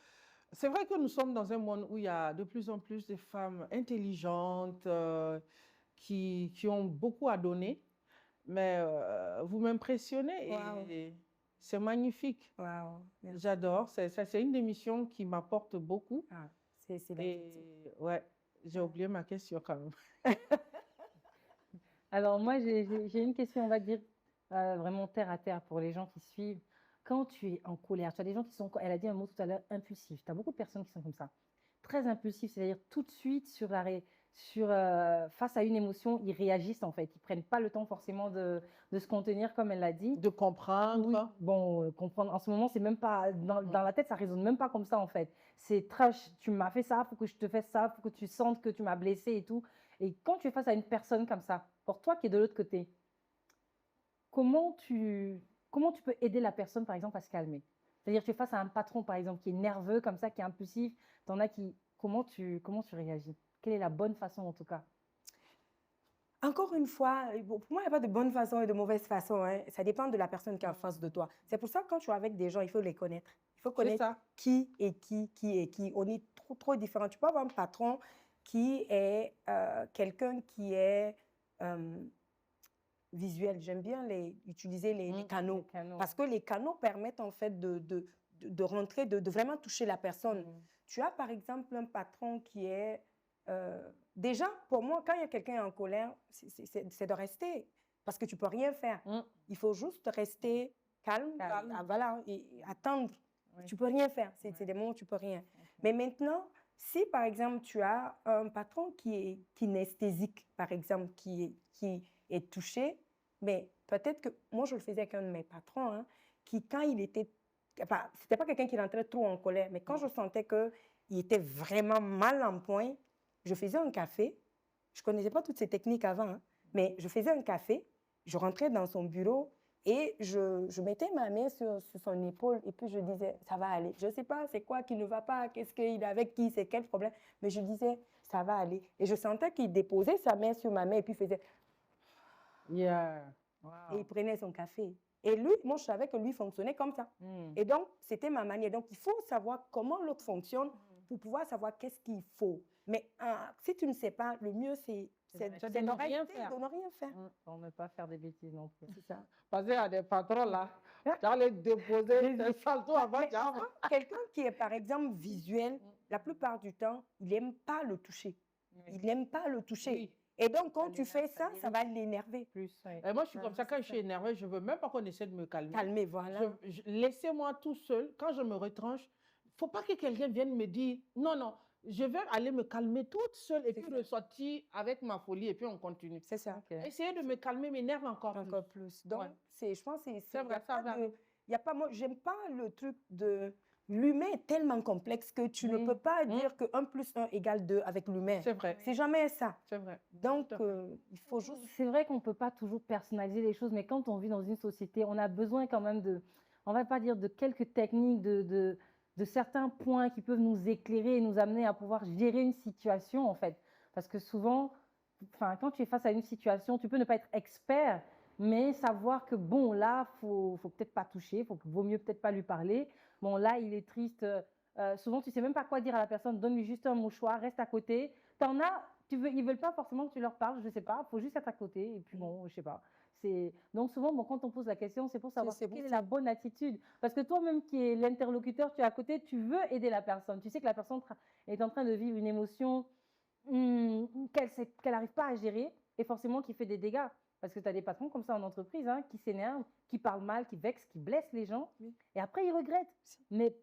[SPEAKER 2] c'est vrai que nous sommes dans un monde où il y a de plus en plus de femmes intelligentes qui ont beaucoup à donner. Mais vous m'impressionnez et c'est magnifique.
[SPEAKER 3] Wow.
[SPEAKER 2] J'adore. C'est une émission qui m'apporte beaucoup.
[SPEAKER 3] Ah,
[SPEAKER 2] Et ouais, j'ai oublié ma question quand même.
[SPEAKER 1] Alors moi, j'ai une question, on va dire, vraiment terre à terre pour les gens qui suivent. Quand tu es en colère, tu as des gens qui sont, elle a dit un mot tout à l'heure, impulsif. Tu as beaucoup de personnes qui sont comme ça. Très impulsifs, c'est-à-dire tout de suite face à une émotion, ils réagissent en fait. Ils ne prennent pas le temps forcément de se contenir, comme elle l'a dit.
[SPEAKER 2] De comprendre.
[SPEAKER 1] Oui, bon, comprendre. En ce moment, c'est même pas dans la tête, ça résonne même pas comme ça en fait. C'est trash. Tu m'as fait ça, faut que je te fasse ça, faut que tu sentes que tu m'as blessé et tout. Et quand tu es face à une personne comme ça, pour toi qui es de l'autre côté, comment tu peux aider la personne par exemple à se calmer? C'est-à-dire tu es face à un patron par exemple qui est nerveux comme ça, qui est impulsif. T'en as qui, comment tu réagis? Quelle est la bonne façon en tout cas?
[SPEAKER 3] Encore une fois, pour moi, il n'y a pas de bonne façon et de mauvaise façon. Hein. Ça dépend de la personne qui est en face de toi. C'est pour ça que quand tu es avec des gens, il faut les connaître. Il faut connaître qui est qui. On est trop différents. Tu peux avoir un patron qui est quelqu'un qui est visuel. J'aime bien utiliser les canaux. Parce que les canaux permettent en fait de rentrer, de vraiment toucher la personne. Tu as par exemple un patron qui est... déjà, pour moi, quand il y a quelqu'un en colère, c'est de rester. Parce que tu ne peux rien faire. Il faut juste rester calme. Voilà, et attendre. Tu ne peux rien faire. C'est des moments où tu ne peux rien. Mais maintenant, si par exemple, tu as un patron qui est kinesthésique, par exemple, qui est touché, mais peut-être que moi, je le faisais avec un de mes patrons, hein, qui, quand il était... Enfin, ce n'était pas quelqu'un qui rentrait trop en colère, mais quand je sentais qu'il était vraiment mal en point, je faisais un café. Je ne connaissais pas toutes ces techniques avant, hein, mais je faisais un café, je rentrais dans son bureau et je mettais ma main sur son épaule et puis je disais, ça va aller. Je ne sais pas c'est quoi qui ne va pas, qu'est-ce qu'il a avec qui, c'est quel problème, mais je disais, ça va aller. Et je sentais qu'il déposait sa main sur ma main et puis faisait...
[SPEAKER 2] Wow.
[SPEAKER 3] Et il prenait son café. Et lui, moi, je savais que lui fonctionnait comme ça. Et donc, c'était ma manière. Donc, il faut savoir comment l'autre fonctionne pour pouvoir savoir qu'est-ce qu'il faut. Mais si tu ne sais pas, le mieux, c'est
[SPEAKER 2] de ne rien faire.
[SPEAKER 1] Pour ne pas faire des bêtises non plus.
[SPEAKER 3] C'est ça.
[SPEAKER 2] Parce qu'il y a des patrons là, tu vas les déposer des saltos avant.
[SPEAKER 3] Quelqu'un qui est, par exemple, visuel, la plupart du temps, il n'aime pas le toucher. Il n'aime pas le toucher. Oui. Et donc, quand tu fais ça, ça va l'énerver plus.
[SPEAKER 2] Et moi, je suis comme ça. Quand je suis énervée, je ne veux même pas qu'on essaie de me calmer.
[SPEAKER 3] Calmer, voilà.
[SPEAKER 2] Laissez-moi tout seul. Quand je me retranche, faut pas que quelqu'un vienne me dire, non, non, je vais aller me calmer toute seule et puis ressortir avec ma folie et puis on continue.
[SPEAKER 3] C'est ça.
[SPEAKER 2] Essayer de me calmer m'énerve encore
[SPEAKER 3] plus. Donc, je pense que
[SPEAKER 2] c'est vrai, ça va.
[SPEAKER 3] il y a pas, moi, j'aime pas le truc de... L'humain est tellement complexe que tu ne peux pas dire que 1 + 1 = 2 avec l'humain.
[SPEAKER 2] C'est vrai.
[SPEAKER 3] C'est jamais ça.
[SPEAKER 2] C'est vrai.
[SPEAKER 3] Donc, il faut juste...
[SPEAKER 1] C'est vrai qu'on ne peut pas toujours personnaliser les choses, mais quand on vit dans une société, on a besoin quand même de, on ne va pas dire de quelques techniques, de certains points qui peuvent nous éclairer et nous amener à pouvoir gérer une situation, en fait. Parce que souvent, quand tu es face à une situation, tu peux ne pas être expert, mais savoir que, bon, là, faut peut-être pas toucher, vaut mieux peut-être pas lui parler. Bon, là, il est triste. Souvent, tu sais même pas quoi dire à la personne. Donne-lui juste un mouchoir, reste à côté. T'en as, ils veulent pas forcément que tu leur parles, je sais pas. Il faut juste être à côté. Et puis bon, je sais pas. Donc souvent, bon, quand on pose la question, c'est pour savoir quelle est la bonne attitude. Parce que toi-même qui es l'interlocuteur, tu es à côté, tu veux aider la personne. Tu sais que la personne est en train de vivre une émotion qu'elle n'arrive pas à gérer et forcément qui fait des dégâts. Parce que tu as des patrons comme ça en entreprise qui s'énervent, qui parlent mal, qui vexent, qui blessent les gens. Et après, ils regrettent. Mais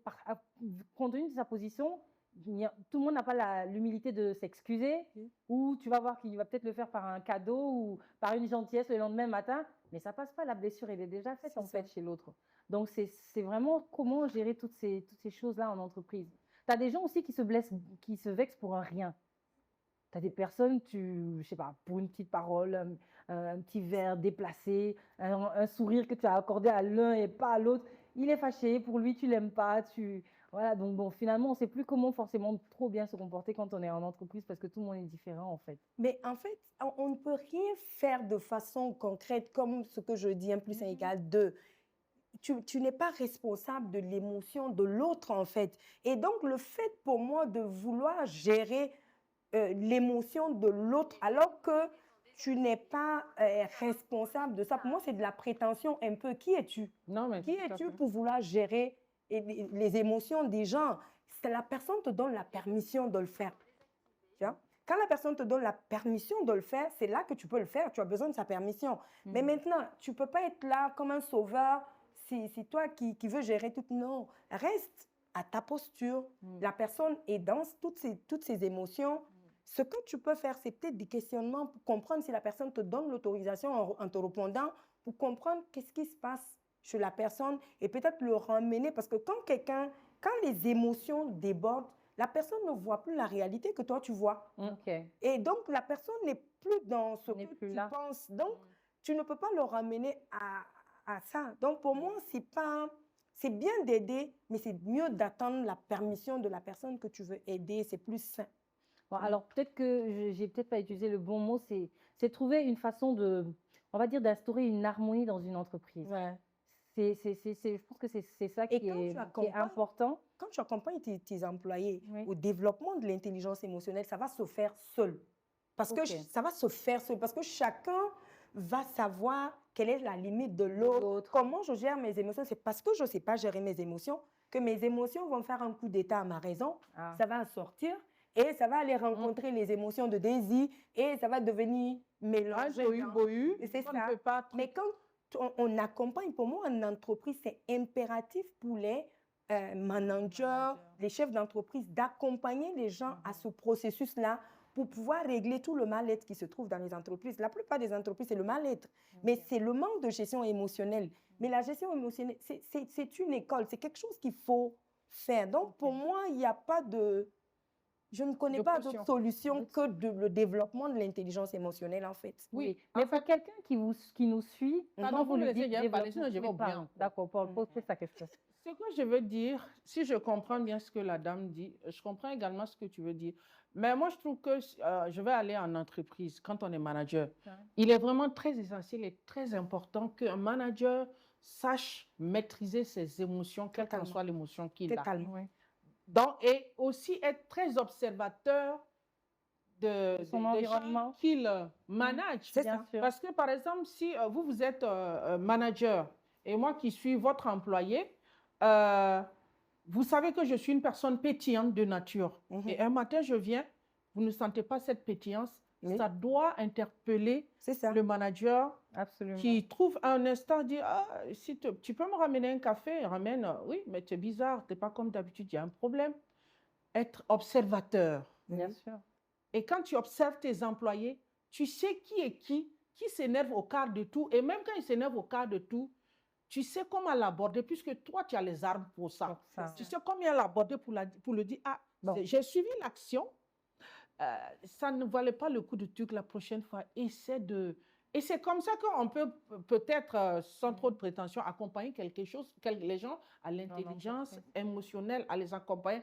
[SPEAKER 1] compte tenu de sa position, tout le monde n'a pas l'humilité de s'excuser. Ou tu vas voir qu'il va peut-être le faire par un cadeau ou par une gentillesse le lendemain matin. Mais ça ne passe pas. La blessure, elle est déjà faite en fait chez l'autre. Donc, c'est vraiment comment gérer toutes ces choses-là en entreprise. Tu as des gens aussi qui se blessent, qui se vexent pour un rien. Tu as des personnes, je sais pas, pour une petite parole, un petit verre déplacé, un sourire que tu as accordé à l'un et pas à l'autre, il est fâché, pour lui, tu l'aimes pas. Voilà, donc bon, finalement, on ne sait plus comment forcément trop bien se comporter quand on est en entreprise parce que tout le monde est différent en fait.
[SPEAKER 3] Mais en fait, on ne peut rien faire de façon concrète comme ce que je dis, 1 + 1 = 2. Tu n'es pas responsable de l'émotion de l'autre en fait. Et donc, le fait pour moi de vouloir gérer l'émotion de l'autre alors que tu n'es pas responsable de ça. Pour moi, c'est de la prétention un peu. Qui es-tu? Qui es-tu pour vouloir gérer les émotions des gens? La personne te donne la permission de le faire. Tu vois? Quand la personne te donne la permission de le faire, c'est là que tu peux le faire. Tu as besoin de sa permission. Mais maintenant, tu ne peux pas être là comme un sauveur. C'est toi qui veux gérer tout. Non, reste à ta posture. La personne est dans toutes ses émotions. Ce que tu peux faire, c'est peut-être des questionnements pour comprendre si la personne te donne l'autorisation en te répondant, pour comprendre qu'est-ce qui se passe chez la personne et peut-être le ramener. Parce que quand les émotions débordent, la personne ne voit plus la réalité que toi, tu vois. Et donc, la personne n'est plus dans ce que tu penses. Donc, tu ne peux pas le ramener à ça. Donc, pour moi, c'est bien d'aider, mais c'est mieux d'attendre la permission de la personne que tu veux aider. C'est plus sain.
[SPEAKER 1] Bon, alors, peut-être que j'ai peut-être pas utilisé le bon mot, c'est trouver une façon on va dire, d'instaurer une harmonie dans une entreprise. Je pense que c'est ça qui est important.
[SPEAKER 3] Quand tu accompagnes tes employés au développement de l'intelligence émotionnelle, ça va se faire seul. Parce que ça va se faire seul. Parce que chacun va savoir quelle est la limite de l'autre. Comment je gère mes émotions? C'est parce que je ne sais pas gérer mes émotions que mes émotions vont faire un coup d'état à ma raison. Ça va sortir. Et ça va aller rencontrer les émotions de désir et ça va devenir mélangé. C'est ça. Mais quand on accompagne, pour moi, en entreprise, c'est impératif pour les managers, les chefs d'entreprise, d'accompagner les gens à ce processus-là pour pouvoir régler tout le mal-être qui se trouve dans les entreprises. La plupart des entreprises, c'est le mal-être. Mais c'est le manque de gestion émotionnelle. Mais la gestion émotionnelle, c'est une école, c'est quelque chose qu'il faut faire. Donc, pour moi, il n'y a pas de... Je ne connais pas d'autre solution que le développement de l'intelligence émotionnelle, en fait.
[SPEAKER 1] Oui, mais pour quelqu'un qui nous suit, quand vous le dites,
[SPEAKER 2] je vais bien.
[SPEAKER 1] D'accord, Paul, pose sa question.
[SPEAKER 2] Ce que je veux dire, si je comprends bien ce que la dame dit, je comprends également ce que tu veux dire. Mais moi, je trouve que je vais aller en entreprise quand on est manager. Il est vraiment très essentiel et très important qu'un manager sache maîtriser ses émotions, quelle que soit l'émotion qu'il a. Donc, et aussi être très observateur de
[SPEAKER 1] son environnement
[SPEAKER 2] qu'il manage. Parce que, par exemple, si vous êtes manager et moi qui suis votre employé, vous savez que je suis une personne pétillante de nature. Et un matin, je viens, vous ne sentez pas cette pétillance, ça doit interpeller
[SPEAKER 3] ça.
[SPEAKER 2] le manager
[SPEAKER 1] Absolument.
[SPEAKER 2] qui trouve un instant, dit, ah, si tu peux me ramener un café, ramène, oui, mais c'est bizarre, t'es pas comme d'habitude, il y a un problème. Être observateur.
[SPEAKER 1] Bien sûr.
[SPEAKER 2] Et quand tu observes tes employés, tu sais qui est qui s'énerve au quart de tout. Et même quand il s'énerve au quart de tout, tu sais comment l'aborder, puisque toi, tu as les armes pour ça. Tu sais comment l'aborder pour le dire, ah, j'ai suivi l'action, ça ne valait pas le coup de truc la prochaine fois. Essaie de... Et c'est comme ça qu'on peut peut-être, sans trop de prétention, accompagner les gens à l'intelligence émotionnelle, à les accompagner.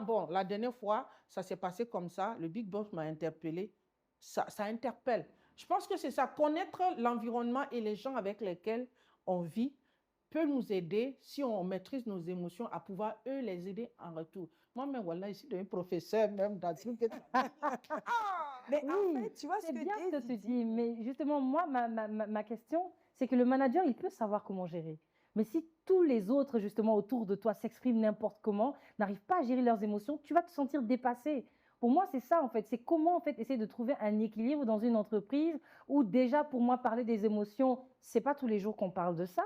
[SPEAKER 2] Bon, la dernière fois, ça s'est passé comme ça, le Big Boss m'a interpellé. Ça interpelle. Je pense que c'est ça, connaître l'environnement et les gens avec lesquels on vit peut nous aider, si on maîtrise nos émotions, à pouvoir, eux, les aider en retour. Moi, mais voilà, ici, je suis professeur, même dans le truc.
[SPEAKER 3] Mais en fait, tu vois
[SPEAKER 1] c'est bien ce que tu dis, mais justement, moi, ma question, c'est que le manager, il peut savoir comment gérer. Mais si tous les autres, justement, autour de toi s'expriment n'importe comment, n'arrivent pas à gérer leurs émotions, tu vas te sentir dépassé. Pour moi, c'est ça, en fait. C'est comment, en fait, essayer de trouver un équilibre dans une entreprise où, déjà, pour moi, parler des émotions, c'est pas tous les jours qu'on parle de ça,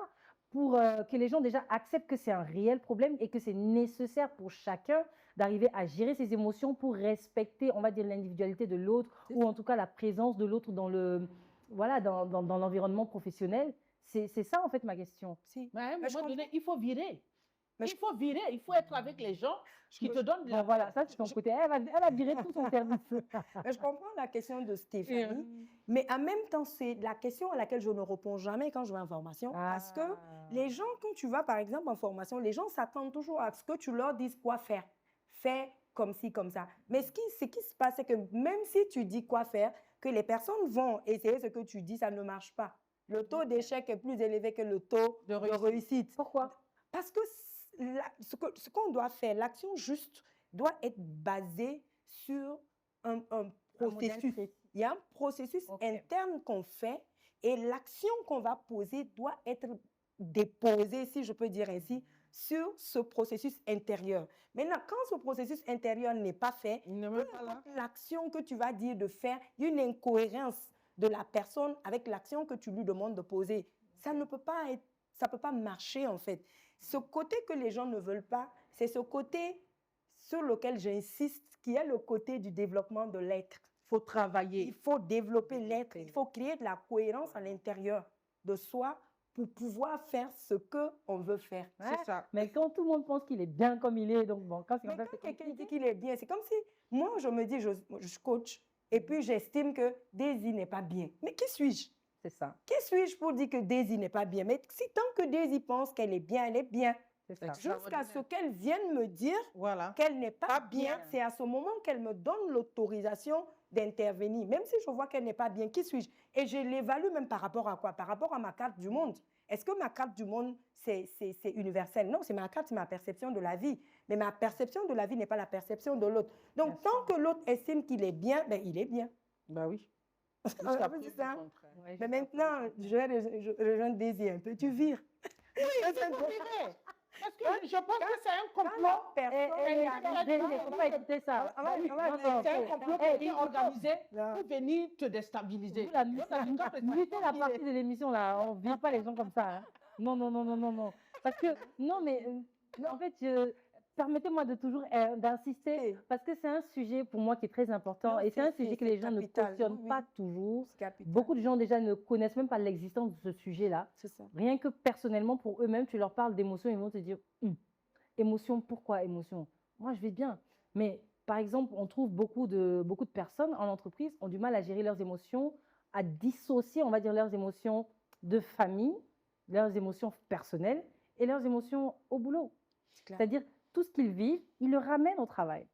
[SPEAKER 1] pour que les gens, déjà, acceptent que c'est un réel problème et que c'est nécessaire pour chacun d'arriver à gérer ses émotions pour respecter, on va dire, l'individualité de l'autre ou en tout cas la présence de l'autre dans l'environnement professionnel. C'est ça, en fait, ma question.
[SPEAKER 2] Mais à un moment donné, il faut virer. Il faut être avec les gens qui te donnent de la...
[SPEAKER 1] Voilà, ça c'est ton côté. Elle va virer tout son service.
[SPEAKER 3] Je comprends la question de Stéphanie, mais en même temps, c'est la question à laquelle je ne réponds jamais quand je vais en formation. Parce que les gens, quand tu vas par exemple en formation, les gens s'attendent toujours à ce que tu leur dises quoi faire. Fais comme ci, comme ça. Mais ce qui se passe, c'est que même si tu dis quoi faire, que les personnes vont essayer ce que tu dis, ça ne marche pas. Le taux d'échec est plus élevé que le taux de réussite.
[SPEAKER 1] Pourquoi?
[SPEAKER 3] Parce que ce qu'on doit faire, l'action juste, doit être basée sur un processus. Il y a un processus interne qu'on fait et l'action qu'on va poser doit être déposée, si je peux dire ainsi, sur ce processus intérieur. Maintenant, quand ce processus intérieur n'est pas fait, l'action que tu vas dire de faire, il y a une incohérence de la personne avec l'action que tu lui demandes de poser. Ça ne peut pas être, ça peut pas marcher en fait. Ce côté que les gens ne veulent pas, c'est ce côté sur lequel j'insiste, qui est le côté du développement de l'être.
[SPEAKER 2] Il faut travailler.
[SPEAKER 3] Il faut développer l'être. Il faut créer de la cohérence à l'intérieur de soi pour pouvoir faire ce qu'on veut faire.
[SPEAKER 1] C'est ça. Mais quand tout le monde pense qu'il est bien comme il est, donc bon, quand
[SPEAKER 3] quelqu'un dit qu'il est bien, c'est comme si moi, je me dis, je coach, et puis j'estime que Daisy n'est pas bien. Mais qui suis-je?
[SPEAKER 1] C'est ça.
[SPEAKER 3] Qui suis-je pour dire que Daisy n'est pas bien? Mais si tant que Daisy pense qu'elle est bien, elle est bien. Jusqu'à ce qu'elle vienne me dire qu'elle n'est pas bien, c'est à ce moment qu'elle me donne l'autorisation d'intervenir. Même si je vois qu'elle n'est pas bien, qui suis-je? Et je l'évalue même par rapport à quoi? Par rapport à ma carte du monde. Est-ce que ma carte du monde, c'est universel? Non, c'est ma carte, c'est ma perception de la vie. Mais ma perception de la vie n'est pas la perception de l'autre. Donc, tant que l'autre estime qu'il est bien, ben, il est bien.
[SPEAKER 2] Ben oui.
[SPEAKER 3] Mais maintenant, je vais rejoindre Daisy un peu. Tu vires.
[SPEAKER 2] Oui, vous virez. Parce que je pense que c'est un complot.
[SPEAKER 1] Il ne faut pas écouter ça.
[SPEAKER 2] C'est un complot qui est organisé pour venir te déstabiliser.
[SPEAKER 1] Mutez la partie de l'émission là. On ne vire pas les gens comme ça. Non. Parce que, non, mais en fait, permettez-moi de toujours d'insister, parce que c'est un sujet pour moi qui est très important et c'est un sujet que les gens ne cautionnent pas toujours. Beaucoup de gens déjà ne connaissent même pas l'existence de ce sujet-là. Rien que personnellement, pour eux-mêmes, tu leur parles d'émotion, ils vont te dire émotion, pourquoi émotion? Moi, je vais bien. Mais par exemple, on trouve beaucoup de personnes en entreprise ont du mal à gérer leurs émotions, à dissocier, on va dire, leurs émotions de famille, leurs émotions personnelles et leurs émotions au boulot. C'est-à-dire, tout ce qu'ils vivent, ils le ramènent au travail.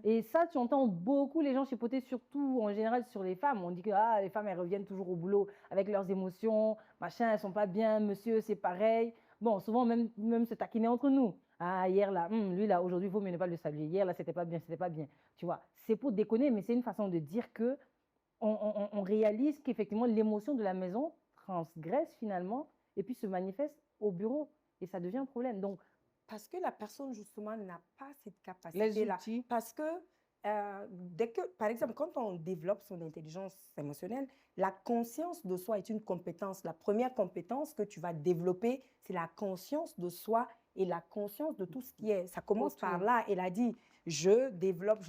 [SPEAKER 1] Et ça, tu entends beaucoup les gens chipoter, surtout en général sur les femmes. On dit que les femmes, elles reviennent toujours au boulot avec leurs émotions, machin, elles sont pas bien, monsieur, c'est pareil. Bon, souvent, même se taquiner entre nous. Ah, hier, là, lui, là, aujourd'hui, il vaut mieux ne pas le saluer. Hier, là, c'était pas bien, c'était pas bien. Tu vois, c'est pour déconner, mais c'est une façon de dire que on réalise qu'effectivement, l'émotion de la maison transgresse finalement et puis se manifeste au bureau. Et ça devient un problème. Donc,
[SPEAKER 3] parce que la personne, justement, n'a pas cette capacité-là. Parce que par exemple, quand on développe son intelligence émotionnelle, la conscience de soi est une compétence. La première compétence que tu vas développer, c'est la conscience de soi et la conscience de tout ce qui est. Ça commence par là. Elle a dit, je développe,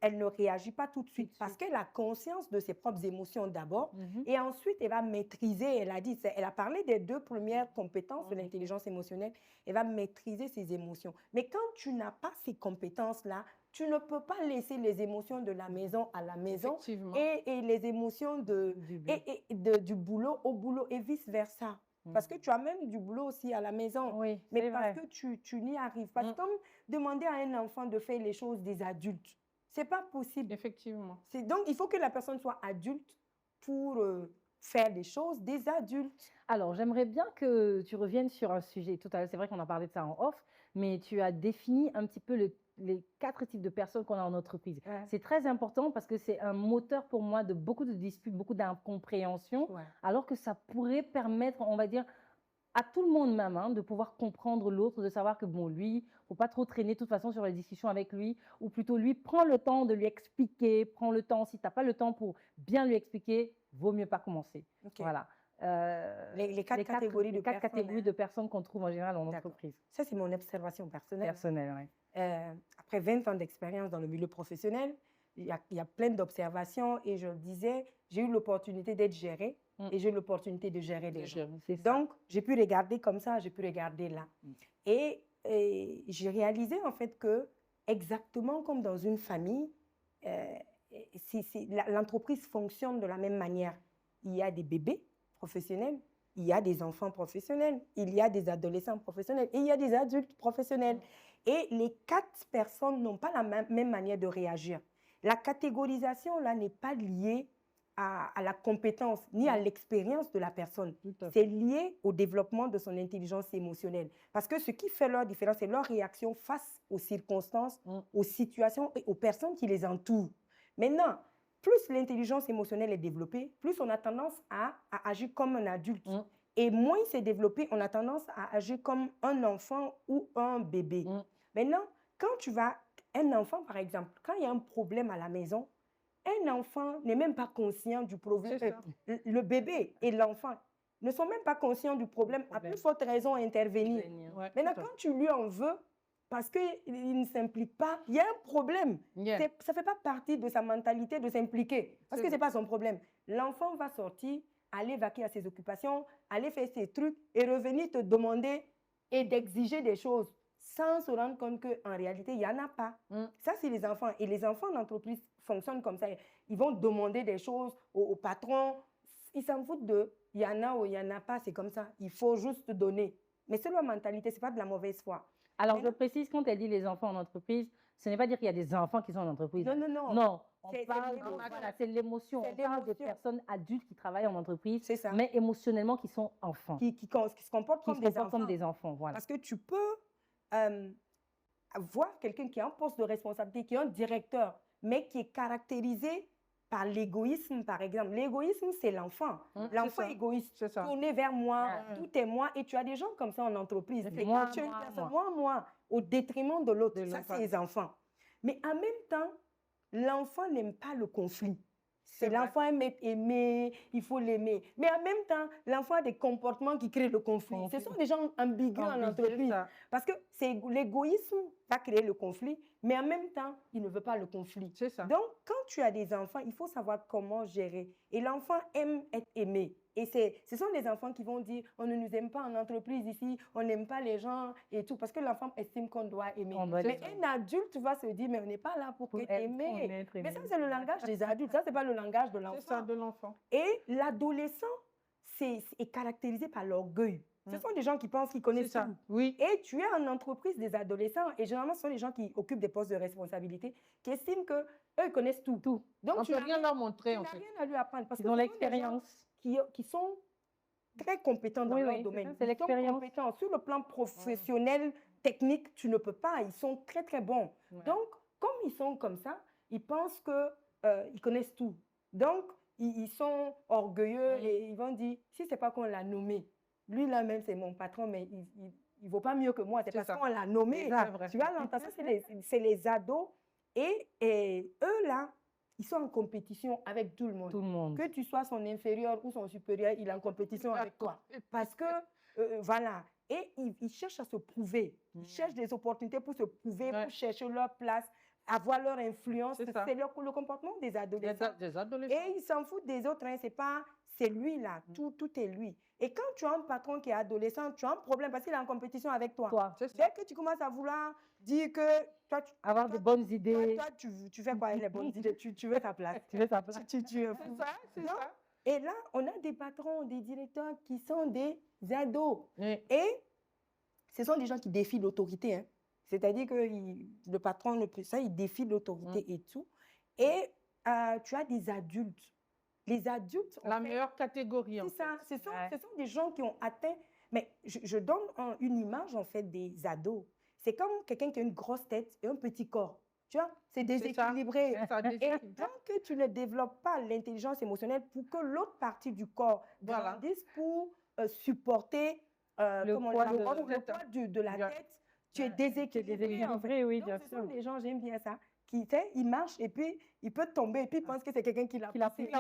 [SPEAKER 3] elle ne réagit pas tout de suite parce qu'elle a conscience de ses propres émotions d'abord et ensuite elle va maîtriser, elle a dit, elle a parlé des 2 premières compétences de l'intelligence émotionnelle, elle va maîtriser ses émotions. Mais quand tu n'as pas ces compétences-là, tu ne peux pas laisser les émotions de la maison à la maison et les émotions du boulot au boulot et vice-versa. Parce que tu as même du boulot aussi à la maison,
[SPEAKER 1] Oui,
[SPEAKER 3] mais parce que tu n'y arrives pas. C'est comme demander à un enfant de faire les choses des adultes. Ce n'est pas possible.
[SPEAKER 2] Effectivement.
[SPEAKER 3] Donc, il faut que la personne soit adulte pour faire les choses des adultes.
[SPEAKER 1] Alors, j'aimerais bien que tu reviennes sur un sujet. Tout à l'heure, c'est vrai qu'on a parlé de ça en off, mais tu as défini un petit peu les 4 types de personnes qu'on a en entreprise. C'est très important parce que c'est un moteur pour moi de beaucoup de disputes, beaucoup d'incompréhension, alors que ça pourrait permettre, on va dire, à tout le monde même, hein, de pouvoir comprendre l'autre, de savoir que bon, lui, il ne faut pas trop traîner de toute façon sur les discussions avec lui, ou plutôt lui, prends le temps de lui expliquer, prends le temps, si tu n'as pas le temps pour bien lui expliquer, vaut mieux pas commencer. Voilà.
[SPEAKER 3] Les 4 catégories
[SPEAKER 1] de personnes qu'on trouve en général en entreprise.
[SPEAKER 3] Ça, c'est mon observation personnelle.
[SPEAKER 1] Personnelle, oui.
[SPEAKER 3] Après 20 ans d'expérience dans le milieu professionnel, il y a plein d'observations et je disais, j'ai eu l'opportunité d'être gérée et j'ai eu l'opportunité de gérer les gens. Donc, j'ai pu regarder comme ça, j'ai pu regarder là. Et j'ai réalisé en fait que, exactement comme dans une famille, l'entreprise fonctionne de la même manière. Il y a des bébés professionnels, il y a des enfants professionnels, il y a des adolescents professionnels et il y a des adultes professionnels. Et les 4 personnes n'ont pas la même manière de réagir. La catégorisation, là, n'est pas liée à la compétence ni à l'expérience de la personne. C'est lié au développement de son intelligence émotionnelle. Parce que ce qui fait leur différence, c'est leur réaction face aux circonstances, aux situations et aux personnes qui les entourent. Maintenant, plus l'intelligence émotionnelle est développée, plus on a tendance à agir comme un adulte. Et moins c'est développé, on a tendance à agir comme un enfant ou un bébé. Maintenant, quand tu vas... Un enfant, par exemple, quand il y a un problème à la maison, un enfant n'est même pas conscient du problème. Le bébé et l'enfant ne sont même pas conscients du problème, à plus forte raison à intervenir. Maintenant, quand tu lui en veux, parce qu'il ne s'implique pas, il y a un problème. Ça ne fait pas partie de sa mentalité de s'impliquer, parce que ce n'est pas son problème. L'enfant va sortir, aller vaquer à ses occupations, aller faire ses trucs et revenir te demander et d'exiger des choses sans se rendre compte qu'en réalité, il n'y en a pas. Ça, c'est les enfants. Et les enfants d'entreprise fonctionnent comme ça. Ils vont demander des choses au patron. Ils s'en foutent de il y en a ou il n'y en a pas, c'est comme ça. Il faut juste donner. Mais c'est leur mentalité, ce n'est pas de la mauvaise foi.
[SPEAKER 1] Alors, je précise, quand elle dit les enfants en entreprise, ce n'est pas dire qu'il y a des enfants qui sont en entreprise.
[SPEAKER 3] Non, non, non.
[SPEAKER 1] Non, c'est l'émotion. On parle des personnes adultes qui travaillent en entreprise, mais émotionnellement qui sont enfants.
[SPEAKER 3] Qui se comportent comme des enfants.
[SPEAKER 1] Voilà.
[SPEAKER 3] Parce que tu peux voir quelqu'un qui est en poste de responsabilité, qui est un directeur, mais qui est caractérisé par l'égoïsme, par exemple. L'égoïsme, c'est l'enfant. L'enfant est égoïste, tourné vers moi, tout est moi. Et tu as des gens comme ça en entreprise. Moi, au détriment de l'autre. Ça, c'est les enfants. Mais en même temps, l'enfant n'aime pas le conflit. C'est l'enfant aime être aimé, il faut l'aimer. Mais en même temps, l'enfant a des comportements qui créent le conflit. Ce sont des gens ambigus en entreprise. Parce que l'égoïsme va créer le conflit, mais en même temps, il ne veut pas le conflit. Donc, quand tu as des enfants, il faut savoir comment gérer. Et l'enfant aime être aimé. Et ce sont les enfants qui vont dire, on ne nous aime pas en entreprise ici, on n'aime pas les gens et tout, parce que l'enfant estime qu'on doit aimer. Mais un adulte va se dire, mais on n'est pas là pour être aimé. Mais ça, c'est le langage des adultes, ça, ce n'est pas le langage de l'enfant.
[SPEAKER 2] C'est ça, de l'enfant.
[SPEAKER 3] Et l'adolescent est caractérisé par l'orgueil. Ce sont des gens qui pensent qu'ils connaissent tout.
[SPEAKER 2] Oui.
[SPEAKER 3] Et tu es en entreprise des adolescents, et généralement, ce sont les gens qui occupent des postes de responsabilité, qui estiment qu'eux, ils connaissent tout.
[SPEAKER 2] Donc, tu n'as rien à leur montrer, en fait.
[SPEAKER 3] Tu n'as rien à lui apprendre. Parce
[SPEAKER 1] qu'ils ont l'expérience.
[SPEAKER 3] Qui sont très compétents dans leur domaine.
[SPEAKER 1] C'est l'expérience.
[SPEAKER 3] Compétents. Sur le plan professionnel, technique, tu ne peux pas. Ils sont très, très bons. Donc, comme ils sont comme ça, ils pensent qu'ils connaissent tout. Donc, ils sont orgueilleux et ils vont dire, si ce n'est pas qu'on l'a nommé, lui là-même, c'est mon patron, mais il ne vaut pas mieux que moi. C'est parce qu'on l'a nommé. Tu vois, ça, c'est les ados Et eux, là, ils sont en compétition avec tout le monde.
[SPEAKER 1] Tout le monde.
[SPEAKER 3] Que tu sois son inférieur ou son supérieur, il est en compétition avec toi. Parce que, voilà. Et ils cherchent à se prouver. Ils cherchent des opportunités pour se prouver, pour chercher leur place, avoir leur influence. C'est le comportement des adolescents.
[SPEAKER 2] Des adolescents.
[SPEAKER 3] Et ils s'en foutent des autres. Hein. C'est lui, là. Tout est lui. Et quand tu as un patron qui est adolescent, tu as un problème parce qu'il est en compétition avec toi. Dès que tu commences à vouloir dire que toi,
[SPEAKER 1] avoir de bonnes idées.
[SPEAKER 3] Toi, tu fais quoi avec les bonnes idées? Tu veux ta place.
[SPEAKER 1] Tu veux ta place.
[SPEAKER 3] C'est ça. Et là, on a des patrons, des directeurs qui sont des ados. Et ce sont des gens qui défient l'autorité. Hein. C'est-à-dire que le patron, il défie l'autorité et tout. Et tu as des adultes. Les adultes...
[SPEAKER 2] La meilleure catégorie, en fait.
[SPEAKER 3] C'est ça. Ce sont des gens qui ont atteint... Mais je donne une image, en fait, des ados. C'est comme quelqu'un qui a une grosse tête et un petit corps. Tu vois, c'est déséquilibré. Et tant que tu ne développes pas l'intelligence émotionnelle pour que l'autre partie du corps grandisse pour supporter le poids de la tête, tu es déséquilibré.
[SPEAKER 1] En fait. Oui, bien sûr.
[SPEAKER 3] Ce sont des gens, j'aime bien ça, qui, tu sais, il marche et puis il peut tomber et puis il pense que c'est quelqu'un qui l'a poussé.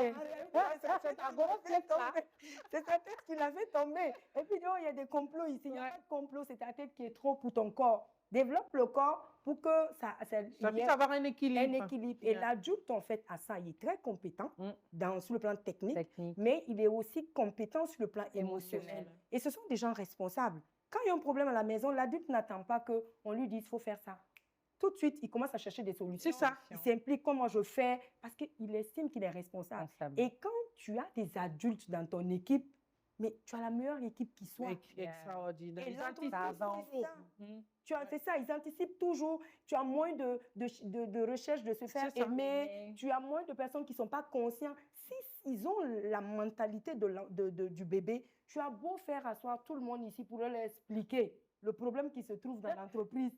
[SPEAKER 3] C'est sa tête qui l'a fait tomber. Et puis, oh, il y a des complots ici. Il n'y a pas de complot, c'est ta tête qui est trop pour ton corps. Développe le corps pour que ça
[SPEAKER 2] puisse avoir un équilibre.
[SPEAKER 3] Et l'adulte, en fait, à ça, il est très compétent sur le plan technique, mais il est aussi compétent sur le plan émotionnel. Et ce sont des gens responsables. Quand il y a un problème à la maison, l'adulte n'attend pas qu'on lui dise « il faut faire ça ». Tout de suite, il commence à chercher des solutions.
[SPEAKER 2] C'est ça.
[SPEAKER 3] Il s'implique comment je fais parce qu'il estime qu'il est responsable. Et quand tu as des adultes dans ton équipe, mais tu as la meilleure équipe qui soit.
[SPEAKER 2] Extraordinaire.
[SPEAKER 3] Et c'est ça, ils anticipent toujours. Tu as moins de recherche de se faire aimer. Tu as moins de personnes qui ne sont pas conscientes. Si ils ont la mentalité du bébé, tu as beau faire asseoir tout le monde ici pour leur expliquer le problème qui se trouve dans l'entreprise.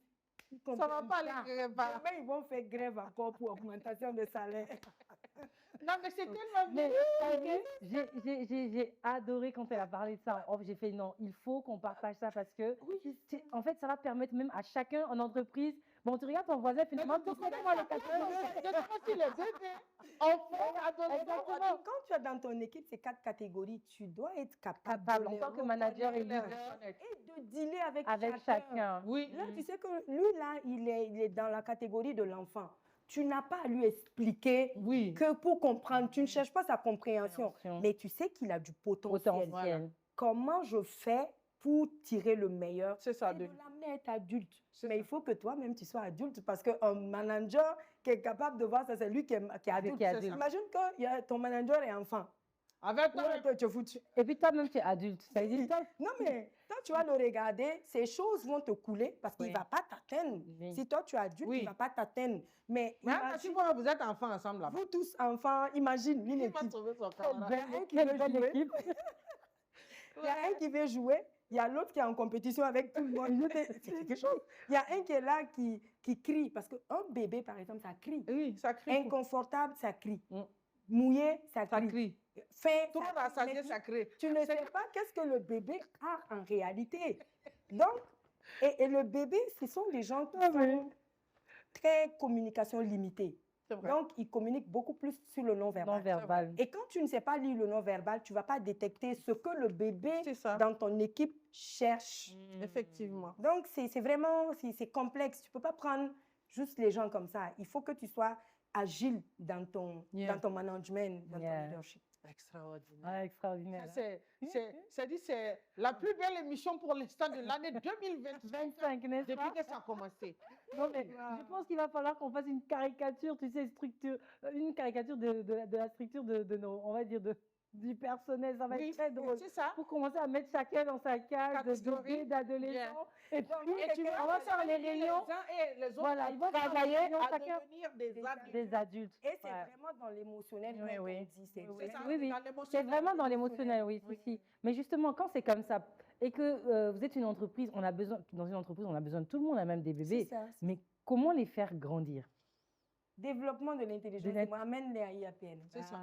[SPEAKER 2] Ça ne va pas les grèves.
[SPEAKER 3] Mais ils vont faire grève encore pour augmentation de salaire.
[SPEAKER 2] Non, mais c'est tellement
[SPEAKER 1] j'ai adoré quand elle a parlé de ça. Oh, j'ai fait non, il faut qu'on partage ça parce que, en fait, ça va permettre même à chacun en entreprise. Bon, tu regardes ton voisin, finalement, tu connais moi le
[SPEAKER 3] Quand tu es dans ton équipe, ces 4 catégories, tu dois être capable
[SPEAKER 1] en tant que manager et leader
[SPEAKER 3] et de dealer avec
[SPEAKER 1] chacun.
[SPEAKER 3] Oui. Là, tu sais que lui, là, il est dans la catégorie de l'enfant. Tu n'as pas à lui expliquer que pour comprendre, tu ne cherches pas sa compréhension, mais tu sais qu'il a du potentiel.
[SPEAKER 1] Voilà.
[SPEAKER 3] Comment je fais pour tirer le meilleur?
[SPEAKER 2] C'est ça.
[SPEAKER 3] De l'amener à être adulte. Mais il faut que toi-même, tu sois adulte parce qu'un manager qui est capable de voir ça, c'est lui qui est adulte. Imagine que ton manager est enfant.
[SPEAKER 2] Avec toi,
[SPEAKER 3] tu es foutu.
[SPEAKER 1] Et puis toi-même, tu es adulte. Ça veut dire
[SPEAKER 3] non, mais quand tu vas le regarder, ces choses vont te couler parce qu'il ne va pas t'atteindre. Si toi, tu es adulte, il ne va pas t'atteindre. Mais
[SPEAKER 2] si vous êtes enfants ensemble là-bas.
[SPEAKER 3] Vous tous enfants, imagine une équipe. Il y a un qui veut jouer, il y a l'autre qui est en compétition avec tout le monde. C'est quelque chose. Il y a un qui est là qui crie parce qu'un bébé, par exemple, ça crie.
[SPEAKER 2] Oui, ça crie.
[SPEAKER 3] Inconfortable, ça crie. Mouillé, ça crie. Fin,
[SPEAKER 2] tout le monde a sa sacrée.
[SPEAKER 3] Tu ne sais pas qu'est-ce que le bébé a en réalité. Donc, et le bébé, ce sont des gens qui sont très communication limitée. Donc, ils communiquent beaucoup plus sur le non-verbal. Et quand tu ne sais pas lire le non-verbal, tu ne vas pas détecter ce que le bébé dans ton équipe cherche.
[SPEAKER 2] Effectivement.
[SPEAKER 3] Donc, c'est vraiment c'est complexe. Tu ne peux pas prendre juste les gens comme ça. Il faut que tu sois agile dans ton management, dans ton leadership.
[SPEAKER 2] Extraordinaire.
[SPEAKER 1] Extraordinaire.
[SPEAKER 2] C'est la plus belle émission pour l'instant de l'année 2025, n'est-ce pas? Depuis que ça a commencé.
[SPEAKER 1] Non, mais je pense qu'il va falloir qu'on fasse une caricature, tu sais, une caricature de la structure de nos, on va dire, du personnel. Ça va être très drôle.
[SPEAKER 2] C'est ça.
[SPEAKER 1] Pour commencer à mettre chacun dans sa case d'adolescents. Et puis, on va faire les réunions.
[SPEAKER 2] Et les autres,
[SPEAKER 1] voilà, ils vont travailler
[SPEAKER 2] à devenir
[SPEAKER 1] des adultes.
[SPEAKER 3] Et c'est vraiment dans l'émotionnel.
[SPEAKER 1] Oui.
[SPEAKER 2] C'est
[SPEAKER 1] vraiment dans l'émotionnel, oui. Mais justement, quand c'est comme ça, et que vous êtes une entreprise, dans une entreprise, on a besoin de tout le monde, même des bébés. Mais comment les faire grandir?
[SPEAKER 3] Développement de l'intelligence. Amène-les à IAPN.
[SPEAKER 2] C'est ça.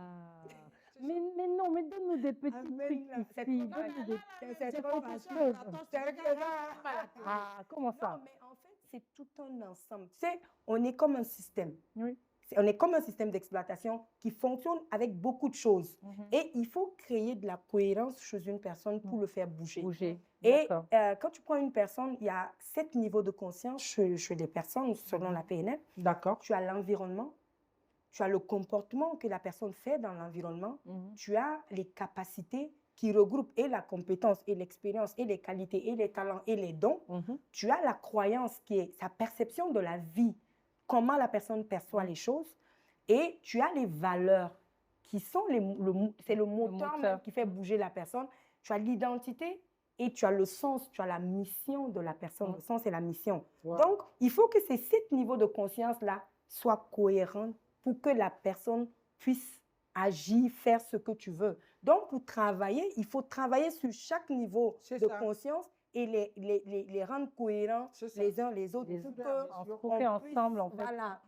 [SPEAKER 1] Mais non, mais donne-nous des petits trucs ici.
[SPEAKER 3] C'est
[SPEAKER 1] comment ça?
[SPEAKER 3] Non, mais en fait, c'est tout un ensemble. Tu sais, on est comme un système.
[SPEAKER 1] Oui.
[SPEAKER 3] On est comme un système d'exploitation qui fonctionne avec beaucoup de choses. Et il faut créer de la cohérence chez une personne pour le faire bouger. Et quand tu prends une personne, il y a 7 niveaux de conscience chez les personnes, selon la PNL.
[SPEAKER 2] D'accord.
[SPEAKER 3] Tu as l'environnement, tu as le comportement que la personne fait dans l'environnement, tu as les capacités qui regroupent et la compétence et l'expérience et les qualités et les talents et les dons. Tu as la croyance qui est sa perception de la vie, comment la personne perçoit les choses, et tu as les valeurs qui sont c'est le moteur même qui fait bouger la personne. Tu as l'identité et tu as le sens, tu as la mission de la personne. Le sens et la mission. Donc, il faut que ces 7 niveaux de conscience-là soient cohérents pour que la personne puisse agir, faire ce que tu veux. Donc, pour travailler, il faut travailler sur chaque niveau de conscience et les rendre cohérents les uns les autres pour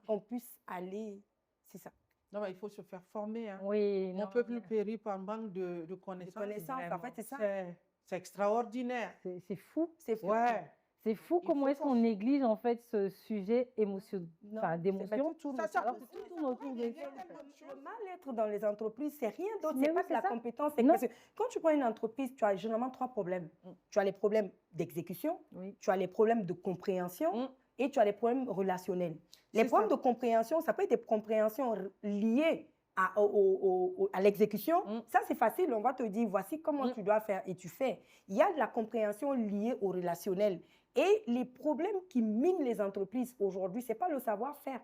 [SPEAKER 3] qu'on puisse aller. C'est ça.
[SPEAKER 2] Non, mais il faut se faire former. Hein.
[SPEAKER 1] Oui.
[SPEAKER 2] Mon peuple périt par manque de connaissances.
[SPEAKER 3] En fait, c'est ça.
[SPEAKER 2] C'est extraordinaire.
[SPEAKER 1] C'est fou.
[SPEAKER 3] C'est fou.
[SPEAKER 2] Ouais.
[SPEAKER 1] C'est fou comment est-ce qu'on néglige en fait ce sujet d'émotion.
[SPEAKER 3] Le mal-être dans les entreprises, c'est rien d'autre, c'est pas que la compétence. Quand tu prends une entreprise, tu as généralement 3 problèmes. Tu as les problèmes d'exécution, tu as les problèmes de compréhension et tu as les problèmes relationnels. Les problèmes de compréhension, ça peut être des compréhensions liées à l'exécution. Ça, c'est facile. On va te dire, voici comment tu dois faire et tu fais. Il y a de la compréhension liée au relationnel. Et les problèmes qui minent les entreprises aujourd'hui, ce n'est pas le savoir-faire.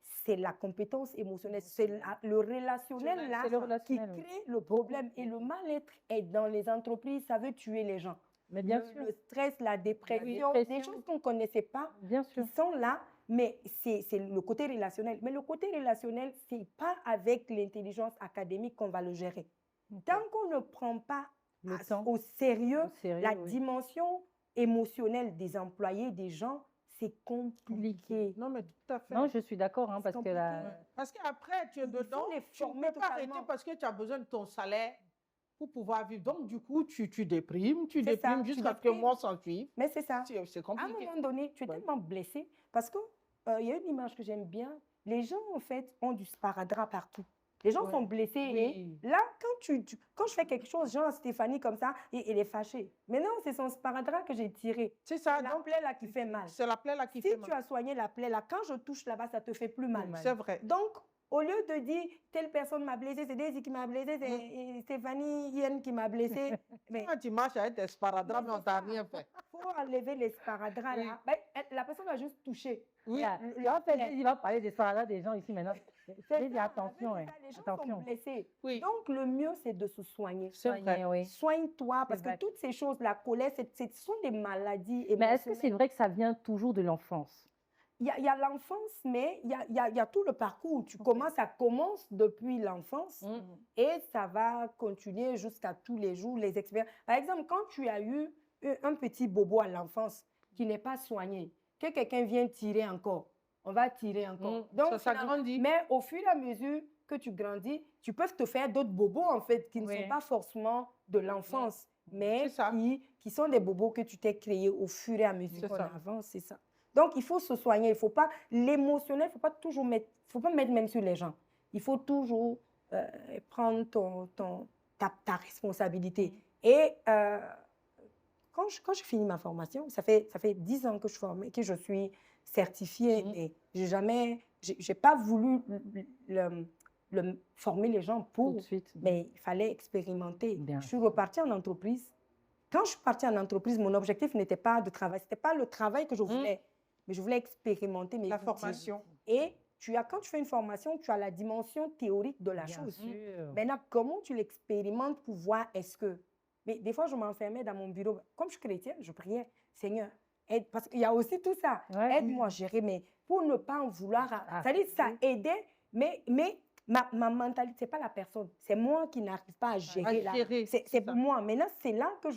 [SPEAKER 3] C'est la compétence émotionnelle. C'est le relationnel là qui crée le problème. Et le mal-être est dans les entreprises, ça veut tuer les gens.
[SPEAKER 1] Mais bien sûr.
[SPEAKER 3] Le stress, la dépression, des choses qu'on ne connaissait pas, qui sont là. Mais c'est le côté relationnel. Mais le côté relationnel, ce n'est pas avec l'intelligence académique qu'on va le gérer. Tant qu'on ne prend pas au sérieux la dimension émotionnelle des employés, des gens, c'est compliqué.
[SPEAKER 2] Non, mais tout à fait.
[SPEAKER 1] Non, je suis d'accord. Hein,
[SPEAKER 2] parce qu'après, tu es dedans, tu ne peux pas arrêter parce que tu as besoin de ton salaire pour pouvoir vivre. Donc, du coup, tu déprimes jusqu'à ce que moi s'en suive.
[SPEAKER 3] Mais c'est ça.
[SPEAKER 2] C'est compliqué.
[SPEAKER 3] À un moment donné, tu es tellement blessé parce que il y a une image que j'aime bien. Les gens, en fait, ont du sparadrap partout. Les gens sont blessés. Et là, quand je fais quelque chose, genre Stéphanie comme ça, et elle est fâchée. Mais non, c'est son sparadrap que j'ai tiré.
[SPEAKER 2] C'est ça.
[SPEAKER 3] La plaie là qui fait mal.
[SPEAKER 2] C'est la plaie là qui fait mal.
[SPEAKER 3] Si tu as soigné la plaie là, quand je touche là-bas, ça te fait plus mal.
[SPEAKER 2] C'est vrai.
[SPEAKER 3] Donc, au lieu de dire, telle personne m'a blessée, c'est Daisy qui m'a blessée, c'est Stéphanie Yen qui m'a blessée.
[SPEAKER 2] Quand tu marches avec des sparadraps, mais on t'a rien fait.
[SPEAKER 3] Il faut enlever les sparadraps là. Ben, la personne va juste toucher.
[SPEAKER 1] Oui. En fait, il va parler des sparadraps des gens ici maintenant. Attention.
[SPEAKER 3] Les gens sont blessés. Donc, le mieux, c'est de se soigner.
[SPEAKER 1] Soigne-toi,
[SPEAKER 3] parce que toutes ces choses, la colère, ce sont des maladies.
[SPEAKER 1] Mais est-ce que c'est vrai que ça vient toujours de l'enfance?
[SPEAKER 3] Il y a l'enfance, mais il y a tout le parcours. Ça commence depuis l'enfance et ça va continuer jusqu'à tous les jours, les expériences. Par exemple, quand tu as eu un petit bobo à l'enfance qui n'est pas soigné, que quelqu'un vient tirer encore, on va tirer encore.
[SPEAKER 2] Donc, ça grandit.
[SPEAKER 3] Mais au fur et à mesure que tu grandis, tu peux te faire d'autres bobos, en fait, qui ne sont pas forcément de l'enfance, mais qui sont des bobos que tu t'es créés au fur et à mesure qu'on avance, c'est ça. Donc, il faut se soigner. Il faut pas l'émotionnel, il faut pas toujours faut pas mettre même sur les gens. Il faut toujours prendre ta responsabilité. Et quand je finis ma formation, ça fait 10 ans que je suis certifiée, et j'ai pas voulu former les gens pour,
[SPEAKER 1] tout de suite.
[SPEAKER 3] Mais il fallait expérimenter. Je suis repartie en entreprise. Quand je suis partie en entreprise, mon objectif n'était pas de travail. C'était pas le travail que je voulais. Mais je voulais expérimenter mes
[SPEAKER 2] formation.
[SPEAKER 3] Et quand tu fais une formation, tu as la dimension théorique de la chose. Maintenant, comment tu l'expérimentes pour voir est-ce que... Mais des fois, je m'enfermais dans mon bureau. Comme je suis chrétienne, je priais, Seigneur, aide. Parce qu'il y a aussi tout ça. Aide-moi à gérer, mais pour ne pas en vouloir... C'est-à-dire, ça aidait, mais ma mentalité, ce n'est pas la personne. C'est moi qui n'arrive pas à gérer. C'est moi. Maintenant, c'est là que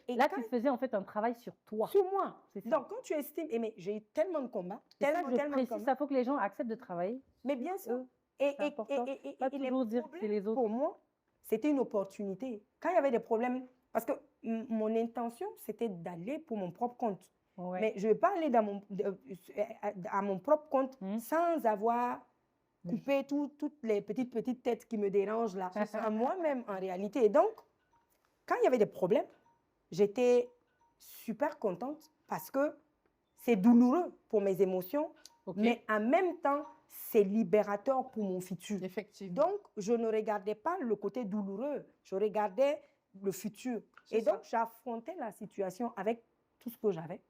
[SPEAKER 1] là, tu faisais en fait un travail sur toi.
[SPEAKER 3] Sur moi. Donc, quand tu estimes, mais j'ai eu tellement de combats, tellement de combats.
[SPEAKER 1] Ça, il faut que les gens acceptent de travailler.
[SPEAKER 3] Mais bien sûr.
[SPEAKER 1] C'est important. Pas toujours dire que c'est les autres.
[SPEAKER 3] Pour moi, c'était une opportunité. Quand il y avait des problèmes, parce que mon intention, c'était d'aller pour mon propre compte.
[SPEAKER 1] Ouais.
[SPEAKER 3] Mais je ne vais pas aller à mon propre compte sans avoir coupé toutes les petites têtes qui me dérangent là, à moi-même en réalité. Et donc, quand il y avait des problèmes, j'étais super contente parce que c'est douloureux pour mes émotions, mais en même temps, c'est libérateur pour mon futur.
[SPEAKER 2] Effectivement.
[SPEAKER 3] Donc, je ne regardais pas le côté douloureux, je regardais le futur. Et donc, j'affrontais la situation avec tout ce que j'avais.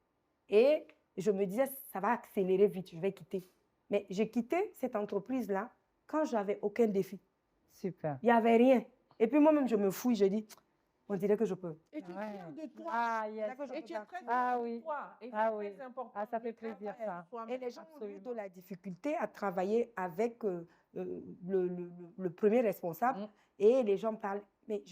[SPEAKER 3] Et je me disais, ça va accélérer vite, je vais quitter. Mais j'ai quitté cette entreprise-là quand j'avais aucun défi.
[SPEAKER 1] Super.
[SPEAKER 3] Il n'y avait rien. Et puis moi-même, je me fouille, je dis, on dirait que je peux.
[SPEAKER 2] Et tu es fière de toi.
[SPEAKER 1] Ah, yes.
[SPEAKER 2] Et tu es très
[SPEAKER 1] Ah
[SPEAKER 2] fière
[SPEAKER 1] oui.
[SPEAKER 2] de toi. Et
[SPEAKER 1] Ah
[SPEAKER 2] c'est
[SPEAKER 1] oui.
[SPEAKER 2] très important.
[SPEAKER 1] Ah, ça fait
[SPEAKER 2] Le
[SPEAKER 1] plaisir,
[SPEAKER 2] travail
[SPEAKER 1] ça.
[SPEAKER 2] sur
[SPEAKER 3] Et les gens ont
[SPEAKER 1] Absolument.
[SPEAKER 3] plutôt la difficulté à travailler avec le premier responsable. Et les gens parlent. Mais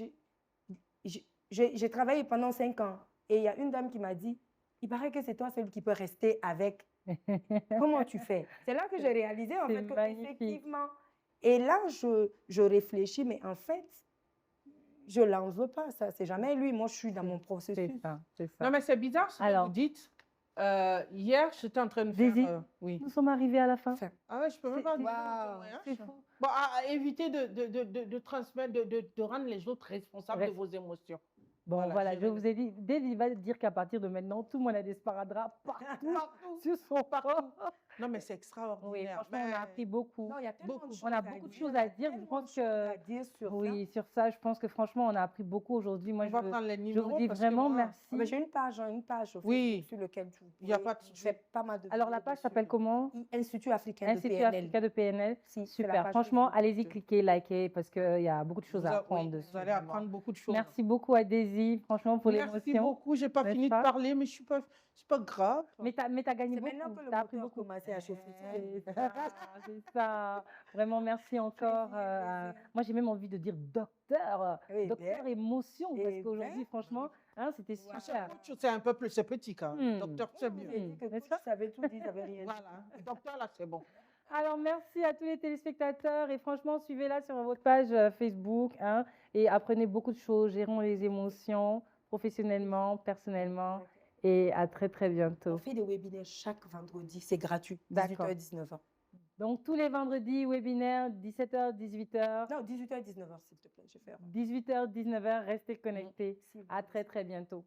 [SPEAKER 3] j'ai travaillé pendant 5 ans. Et il y a une dame qui m'a dit, il paraît que c'est toi celle qui peut rester avec. Comment tu fais? C'est là que j'ai réalisé en
[SPEAKER 1] C'est
[SPEAKER 3] fait que
[SPEAKER 1] magnifique.
[SPEAKER 3] effectivement. Et là, je réfléchis, mais en fait, je ne l'en veux pas. Ça, c'est jamais lui. Moi, je suis dans mon processus.
[SPEAKER 1] C'est ça, c'est ça.
[SPEAKER 2] Non, mais c'est bizarre ce que
[SPEAKER 1] Alors.
[SPEAKER 2] vous dites. Hier, j'étais en train de
[SPEAKER 1] Daisy,
[SPEAKER 2] faire... oui.
[SPEAKER 1] Nous sommes arrivés à la fin.
[SPEAKER 2] Ah ouais, je peux même pas dire
[SPEAKER 3] Waouh,
[SPEAKER 1] C'est fou.
[SPEAKER 2] Bon, à éviter de transmettre, de rendre les autres responsables de vos émotions.
[SPEAKER 1] Bon,
[SPEAKER 2] Voilà,
[SPEAKER 1] voilà,
[SPEAKER 2] je
[SPEAKER 1] je
[SPEAKER 2] vais-
[SPEAKER 1] vous ai dit, Daisy va dire qu'à partir de maintenant, tout le monde a des sparadraps partout sur son corps.
[SPEAKER 2] Non, mais c'est extraordinaire.
[SPEAKER 1] Oui, franchement, on a
[SPEAKER 2] Mais-
[SPEAKER 1] appris beaucoup.
[SPEAKER 3] Non, il y a tellement
[SPEAKER 2] Beaucoup.
[SPEAKER 3] de choses
[SPEAKER 1] On a
[SPEAKER 3] à
[SPEAKER 1] beaucoup de
[SPEAKER 3] dire.
[SPEAKER 1] choses à dire. Je
[SPEAKER 3] Tellement
[SPEAKER 1] pense
[SPEAKER 3] de choses à
[SPEAKER 1] que
[SPEAKER 3] dire sur ça.
[SPEAKER 1] oui, sur ça, je pense que franchement, on a appris beaucoup aujourd'hui. Moi,
[SPEAKER 2] On va prendre les
[SPEAKER 1] je
[SPEAKER 2] numéros.
[SPEAKER 1] vous dis
[SPEAKER 2] parce que
[SPEAKER 1] vraiment
[SPEAKER 2] moi,
[SPEAKER 1] merci.
[SPEAKER 3] Ah ben, j'ai une page au
[SPEAKER 2] Oui.
[SPEAKER 3] Facebook sur laquelle tu
[SPEAKER 2] Il y a pas de
[SPEAKER 3] je
[SPEAKER 2] souci.
[SPEAKER 3] fais pas mal de
[SPEAKER 1] Alors, la
[SPEAKER 3] vidéos
[SPEAKER 1] page
[SPEAKER 3] dessus.
[SPEAKER 1] s'appelle comment?
[SPEAKER 3] Institut africain de
[SPEAKER 1] Institut
[SPEAKER 3] PNL.
[SPEAKER 1] Africain de PNL.
[SPEAKER 3] Si, c'est la
[SPEAKER 1] Super.
[SPEAKER 3] page
[SPEAKER 1] Franchement,
[SPEAKER 3] Facebook.
[SPEAKER 1] allez-y, cliquez, likez, parce qu'il y a beaucoup de choses
[SPEAKER 2] Vous
[SPEAKER 1] à
[SPEAKER 2] a-
[SPEAKER 1] apprendre
[SPEAKER 2] oui,
[SPEAKER 1] dessus.
[SPEAKER 2] vous allez
[SPEAKER 1] vraiment.
[SPEAKER 2] apprendre beaucoup de choses.
[SPEAKER 1] Merci beaucoup à Daisy, franchement, pour
[SPEAKER 2] Merci
[SPEAKER 1] l'émotion.
[SPEAKER 2] beaucoup. Je n'ai pas
[SPEAKER 1] N'est-ce
[SPEAKER 2] fini de
[SPEAKER 1] pas?
[SPEAKER 2] parler, mais c'est pas grave.
[SPEAKER 1] Mais tu as gagné
[SPEAKER 3] C'est
[SPEAKER 1] beaucoup.
[SPEAKER 3] maintenant que le
[SPEAKER 1] T'as appris
[SPEAKER 3] moteur
[SPEAKER 1] beaucoup.
[SPEAKER 3] commençait à chauffer.
[SPEAKER 1] C'est ça, c'est ça. Vraiment, merci encore.
[SPEAKER 3] Plaisir.
[SPEAKER 1] Moi, j'ai même envie de dire docteur,
[SPEAKER 3] Oui,
[SPEAKER 1] docteur émotion, parce
[SPEAKER 3] Eh
[SPEAKER 1] qu'aujourd'hui,
[SPEAKER 3] bien,
[SPEAKER 1] franchement, hein, c'était
[SPEAKER 3] Voilà.
[SPEAKER 1] super.
[SPEAKER 2] C'est un peu plus, c'est petit quand même.
[SPEAKER 1] Hmm.
[SPEAKER 2] Docteur, c'est
[SPEAKER 3] Vous
[SPEAKER 2] bien.
[SPEAKER 3] avez dit que
[SPEAKER 1] N'est-ce
[SPEAKER 3] coach
[SPEAKER 1] pas?
[SPEAKER 3] savait tout dit, savait rien dit.
[SPEAKER 2] Voilà. Docteur, là, c'est bon.
[SPEAKER 1] Alors, merci à tous les téléspectateurs et franchement, suivez-la sur votre page Facebook hein, et apprenez beaucoup de choses. Gérons les émotions professionnellement, personnellement et à très, très
[SPEAKER 3] On
[SPEAKER 1] bientôt.
[SPEAKER 3] fait des webinaires chaque vendredi, c'est gratuit,
[SPEAKER 1] D'accord.
[SPEAKER 3] 18h, 19h.
[SPEAKER 1] Donc, tous les vendredis, webinaire, 17h, 18h,
[SPEAKER 3] Non, 18h, 19h, s'il te plaît, je vais faire.
[SPEAKER 1] 18h, 19h, restez connectés.
[SPEAKER 3] S'il vous
[SPEAKER 1] À
[SPEAKER 3] plaît.
[SPEAKER 1] très, très bientôt.